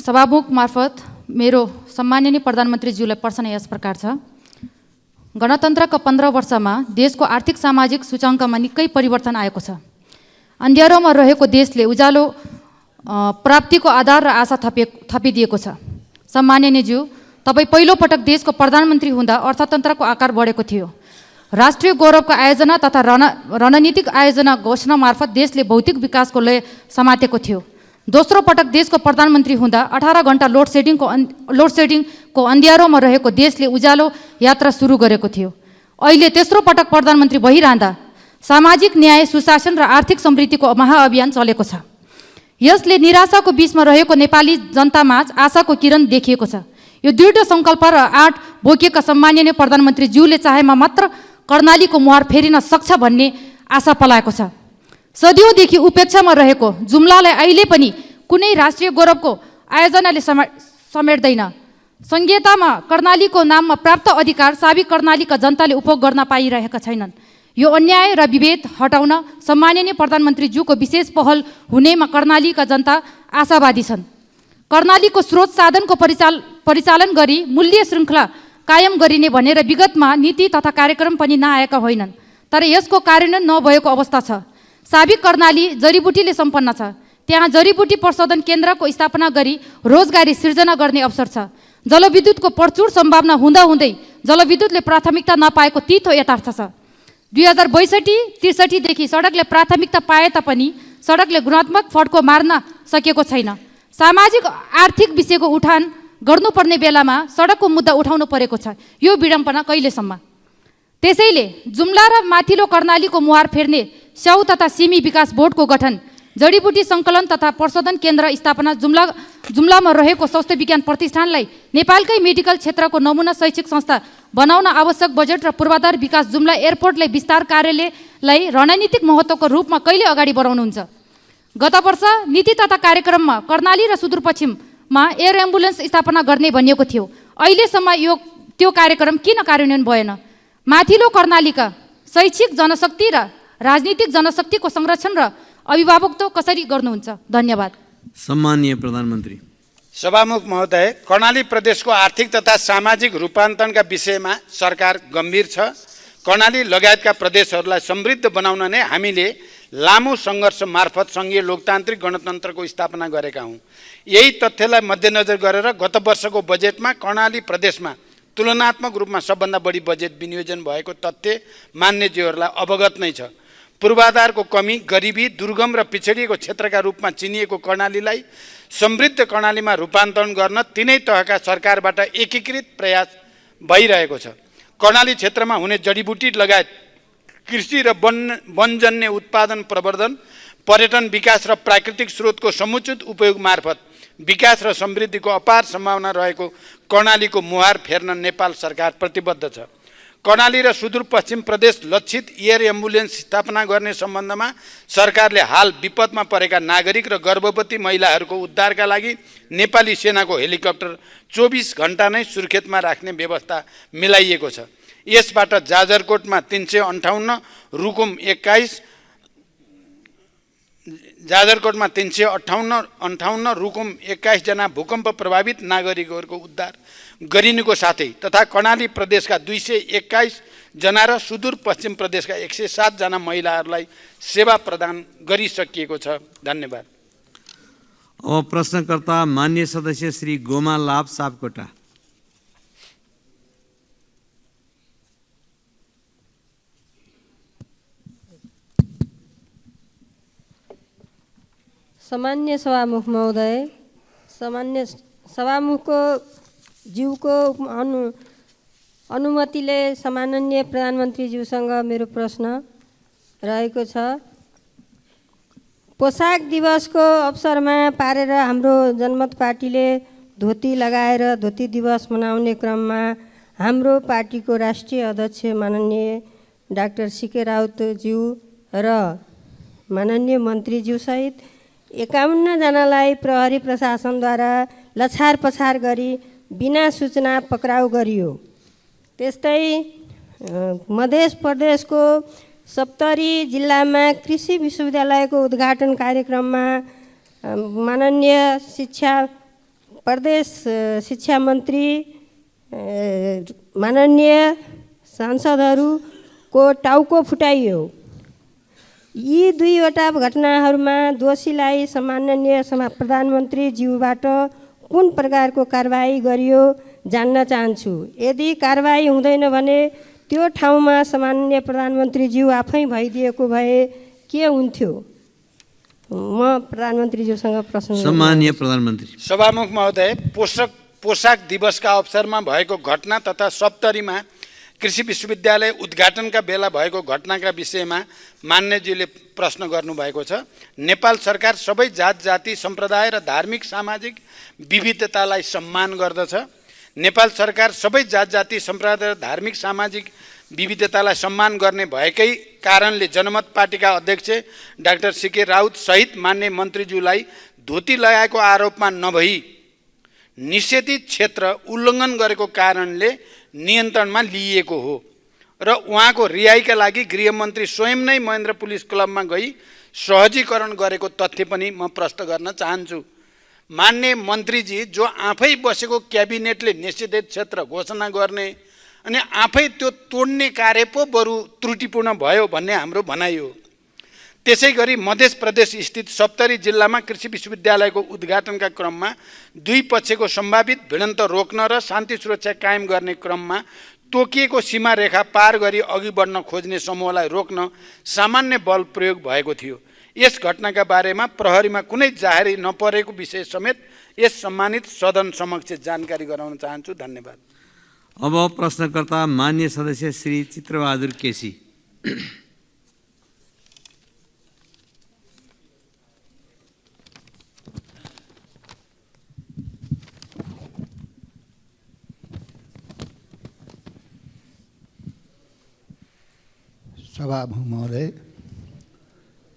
सभामुख मार्फत मेरो सम्माननीय प्रधानमन्त्रीज्यूलाई प्रश्न यस प्रकार छ। गणतन्त्रका 15 वर्षमा देशको आर्थिक सामाजिक सूचाङ्कमा निकै परिवर्तन आएको छ। अँध्यारोमा रहेको देशले उज्यालो प्राप्तिको आधार र आशा थपिदिएको छ। सम्माननीयज्यू, तपाईँ पहिलोपटक देशको प्रधानमन्त्री हुँदा अर्थतन्त्रको आकार बढेको थियो। राष्ट्रिय गौरवको आयोजना तथा रणनीतिक आयोजना घोषणा मार्फत देशले भौतिक विकासको लय समातेको थियो। दोस्रो पटक देशको प्रधानमन्त्री हुँदा 18 घण्टा लोडसेडिङको अँध्यारोमा रहेको देशले उज्यालो यात्रा सुरु गरेको थियो। अहिले तेस्रो पटक प्रधानमन्त्री भइरहँदा सामाजिक न्याय, सुशासन र आर्थिक समृद्धिको महाअभियान चलेको छ। यसले निराशाको बीचमा रहेको नेपाली जनतामाझ आशाको किरण देखिएको छ। यो दृढ सङ्कल्प र आँट बोकेका सम्माननीय प्रधानमन्त्रीज्यूले चाहेमा मात्र कर्णालीको मुहार फेरिन सक्छ भन्ने आशा पलाएको छ। सदियौँदेखि उपेक्षामा रहेको जुम्लालाई अहिले पनि कुनै राष्ट्रिय गौरवको आयोजनाले समेट्दैन। संहितामा कर्णालीको नाममा प्राप्त अधिकार साबिक कर्णालीका जनताले उपभोग गर्न पाइरहेका छैनन्। यो अन्याय र विभेद हटाउन सम्माननीय प्रधानमन्त्रीज्यूको विशेष पहल हुनेमा कर्णालीका जनता आशावादी छन्। कर्णालीको स्रोत साधनको परिचालन गरी मूल्य श्रृङ्खला कायम गरिने भनेर विगतमा नीति तथा कार्यक्रम पनि नआएका होइनन्, तर यसको कार्यान्वयन नभएको अवस्था छ। साबिक कर्णाली जडीबुटीले सम्पन्न छ। त्यहाँ जडीबुटी प्रशोधन केन्द्रको स्थापना गरी रोजगारी सिर्जना गर्ने अवसर छ। जलविद्युतको प्रचुर सम्भावना हुँदाहुँदै जलविद्युतले प्राथमिकता नपाएको तितो यथार्थ छ। 2062-63 देखि सडकले प्राथमिकता पाए तापनि सडकले गुणात्मक फड्को मार्न सकेको छैन। सामाजिक आर्थिक विषयको उठान गर्नुपर्ने बेलामा सडकको मुद्दा उठाउनु परेको छ। यो विडम्बना कहिलेसम्म? त्यसैले जुम्ला र माथिल्लो कर्णालीको मुहार फेर्ने स्याउ तथा सिमी विकास बोर्डको गठन, जडीबुटी सङ्कलन तथा प्रशोधन केन्द्र स्थापना, जुम्लामा रहेको स्वास्थ्य विज्ञान प्रतिष्ठानलाई नेपालकै मेडिकल क्षेत्रको नमुना शैक्षिक संस्था बनाउन आवश्यक बजेट र पूर्वाधार विकास, जुम्ला एयरपोर्टलाई विस्तार कार्यलाई रणनीतिक महत्त्वको रूपमा कहिले अगाडि बढाउनुहुन्छ? गत वर्ष नीति तथा कार्यक्रममा कर्णाली र सुदूरपश्चिममा एयर एम्बुलेन्स स्थापना गर्ने भनिएको थियो। अहिलेसम्म त्यो कार्यक्रम किन कार्यान्वयन भएन? माथिल्लो कर्णालीका शैक्षिक जनशक्ति र राजनीतिक जनशक्तिको संरक्षण र अभिभावकत्व कसरी गर्नुहुन्छ? धन्यवाद। सम्माननीय प्रधानमन्त्री। सभामुख महोदय, कर्णाली प्रदेशको आर्थिक तथा सामाजिक रूपान्तरणका विषयमा सरकार गम्भीर छ। कर्णाली लगायतका प्रदेशहरूलाई समृद्ध बनाउन नै हामीले लामो सङ्घर्ष मार्फत सङ्घीय लोकतान्त्रिक गणतन्त्रको स्थापना गरेका हौँ। यही तथ्यलाई मध्यनजर गरेर गत वर्षको बजेटमा कर्णाली प्रदेशमा तुलनात्मक रूपमा सबभन्दा बढी बजेट विनियोजन भएको तथ्य मान्यज्यूहरूलाई अवगत नै छ। पूर्वाधारको कमी, गरिबी, दुर्गम र पिछडिएको क्षेत्रका रूपमा चिनिएको कर्णालीलाई समृद्ध कर्णालीमा रूपान्तरण गर्न तिनै तहका सरकारबाट एकीकृत प्रयास भइरहेको छ। कर्णाली क्षेत्रमा हुने जडीबुटी लगायत कृषि र वनजन्य उत्पादन प्रवर्धन, पर्यटन विकास र प्राकृतिक स्रोतको समुचित उपयोग मार्फत विकास र समृद्धिको अपार सम्भावना रहेको कर्णालीको मुहार फेर्न नेपाल सरकार प्रतिबद्ध छ। कर्णाली र सुदूरपश्चिम प्रदेश लक्षित एयर एम्बुलेन्स स्थापना गर्ने सम्बन्धमा सरकारले हाल विपदमा परेका नागरिक र गर्भवती महिलाहरूको उद्धारका लागि नेपाली सेनाको हेलिकप्टर 24 घण्टा नै सुर्खेतमा राख्ने व्यवस्था मिलाइएको छ। यसबाट जाजरकोटमा 358, रुकुम 21, जाजरकोटमा 358, रुकुम 21 जना भूकम्प प्रभावित नागरिकहरूको उद्धार गरिनुको साथै तथा कर्णाली प्रदेशका 221 जना र सुदूरपश्चिम प्रदेशका 107 जना महिलाहरूलाई सेवा प्रदान गरिसकिएको छ। धन्यवाद। अब प्रश्नकर्ता मान्य सदस्य श्री गोमा लाभ सापकोटा। सामान्य सभामुख महोदय, सामान्य सभामुखको ज्यूको अनुमतिले सम्माननीय प्रधानमन्त्रीज्यूसँग मेरो प्रश्न रहेको छ। पोसाक दिवसको अवसरमा पारेर हाम्रो जनमत पार्टीले धोती लगाएर धोती दिवस मनाउने क्रममा हाम्रो पार्टीको राष्ट्रिय अध्यक्ष माननीय डाक्टर सीके राउतज्यू र माननीय मन्त्रीज्यूसहित 51 जनालाई प्रहरी प्रशासनद्वारा लछार पछार गरी बिना सूचना पक्राउ गरियो। त्यस्तै मध्य प्रदेशको सप्तरी जिल्लामा कृषि विश्वविद्यालयको उद्घाटन कार्यक्रममा माननीय प्रदेश शिक्षा मन्त्री, माननीय सांसदहरूको टाउको फुटाइयो। यी दुईवटा घटनाहरूमा दोषीलाई सम्माननीय प्रधानमन्त्रीज्यूबाट कुन प्रकारको कारबाही गरियो जान्न चाहन्छु। यदि कारबाही हुँदैन भने त्यो ठाउँमा सम्माननीय प्रधानमन्त्रीज्यू आफै भइदिएको भए के हुन्थ्यो? म प्रधानमन्त्रीज्यूसँग प्रश्न। सम्माननीय प्रधानमन्त्री। सभामुख महोदय, पोसाक दिवसका अवसरमा भएको घटना तथा सप्तरीमा कृषि विश्वविद्यालय उद्घाटनका बेला भएको घटनाका विषयमा मान्यज्यूले प्रश्न गर्नुभएको छ। नेपाल सरकार सबै जात जाति सम्प्रदाय र धार्मिक सामाजिक विविधतालाई सम्मान गर्दछ। नेपाल सरकार सबै जात जाति सम्प्रदाय र धार्मिक सामाजिक विविधतालाई सम्मान गर्ने भएकै कारणले जनमत पार्टीका अध्यक्ष डाक्टर सीके राउत सहित मान्य मन्त्रीज्यूलाई धोती लगाएको आरोपमा नभई निषेधित क्षेत्र उल्लङ्घन गरेको कारणले नियन्त्रणमा लिइएको हो र उहाँको रिहाइका लागि गृहमन्त्री स्वयं नै महेन्द्र पुलिस क्लबमा गई सहजीकरण गरेको तथ्य पनि म प्रश्न गर्न चाहन्छु। मान्य मन्त्रीजी जो आफै बसेको क्याबिनेटले निषेधित क्षेत्र घोषणा गर्ने अनि आफै त्यो तोड्ने कार्य पो बरु त्रुटिपूर्ण भयो भन्ने हाम्रो भनाइ हो। त्यसै गरी मध्य प्रदेश स्थित सप्तरी जिल्लामा कृषि विश्वविद्यालयको उद्घाटनका क्रममा दुई पक्षको सम्भावित भिडन्त रोक्न र शान्ति सुरक्षा कायम गर्ने क्रममा तोकिएको सीमा रेखा पार गरी अघि बढ्न खोज्ने समूहलाई रोक्न सामान्य बल प्रयोग भएको थियो। यस घटनाका बारेमा प्रहरीमा कुनै जाहेरी नपरेको विषय समेत यस सम्मानित सदन समक्ष जानकारी गराउन चाहन्छु। धन्यवाद। अब प्रश्नकर्ता मान्य सदस्य श्री चित्रबहादुर केसी।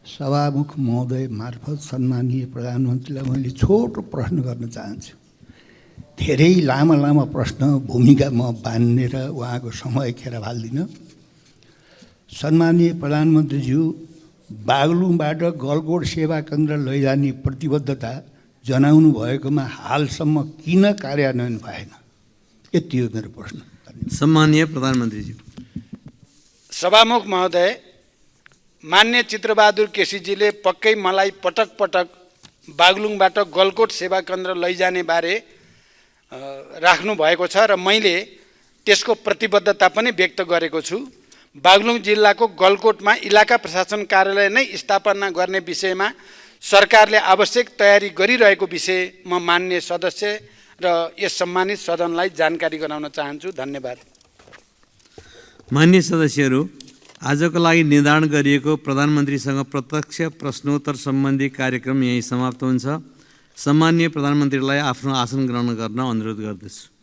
सभामुख महोदय मार्फत सम्मानीय प्रधानमन्त्रीलाई मैले छोटो प्रश्न गर्न चाहन्छु। धेरै लामा प्रश्न भूमिका म बाँधेर उहाँको समय खेर हाल्दिनँ। सम्मानीय प्रधानमन्त्रीज्यू, बागलुङबाट गलकोट सेवा केन्द्र लैजाने प्रतिबद्धता जनाउनु भएकोमा हालसम्म किन कार्यान्वयन भएन? यति हो मेरो प्रश्न। सम्मानीय प्रधानमन्त्रीज्यू। सभामुख महोदय, मान्य चित्रबहादुर केसीजीले पक्कै मलाई पटक पटक बागलुङबाट गलकोट सेवा केन्द्र लैजाने बारे राख्नु भएको छ र मैले त्यसको प्रतिबद्धता पनि व्यक्त गरेको छु। बागलुङ जिल्लाको गलकोटमा इलाका प्रशासन कार्यालय नै स्थापना गर्ने विषयमा सरकारले आवश्यक तयारी गरिरहेको विषय म मान्य सदस्य र यस सम्मानित सदनलाई जानकारी गराउन चाहन्छु। धन्यवाद। मान्य सदस्यहरू, आजको लागि निर्धारण गरिएको प्रधानमन्त्रीसँग प्रत्यक्ष प्रश्नोत्तर सम्बन्धी कार्यक्रम यही समाप्त हुन्छ। सम्मानीय प्रधानमन्त्रीलाई आफ्नो आसन ग्रहण गर्न अनुरोध गर्दछु।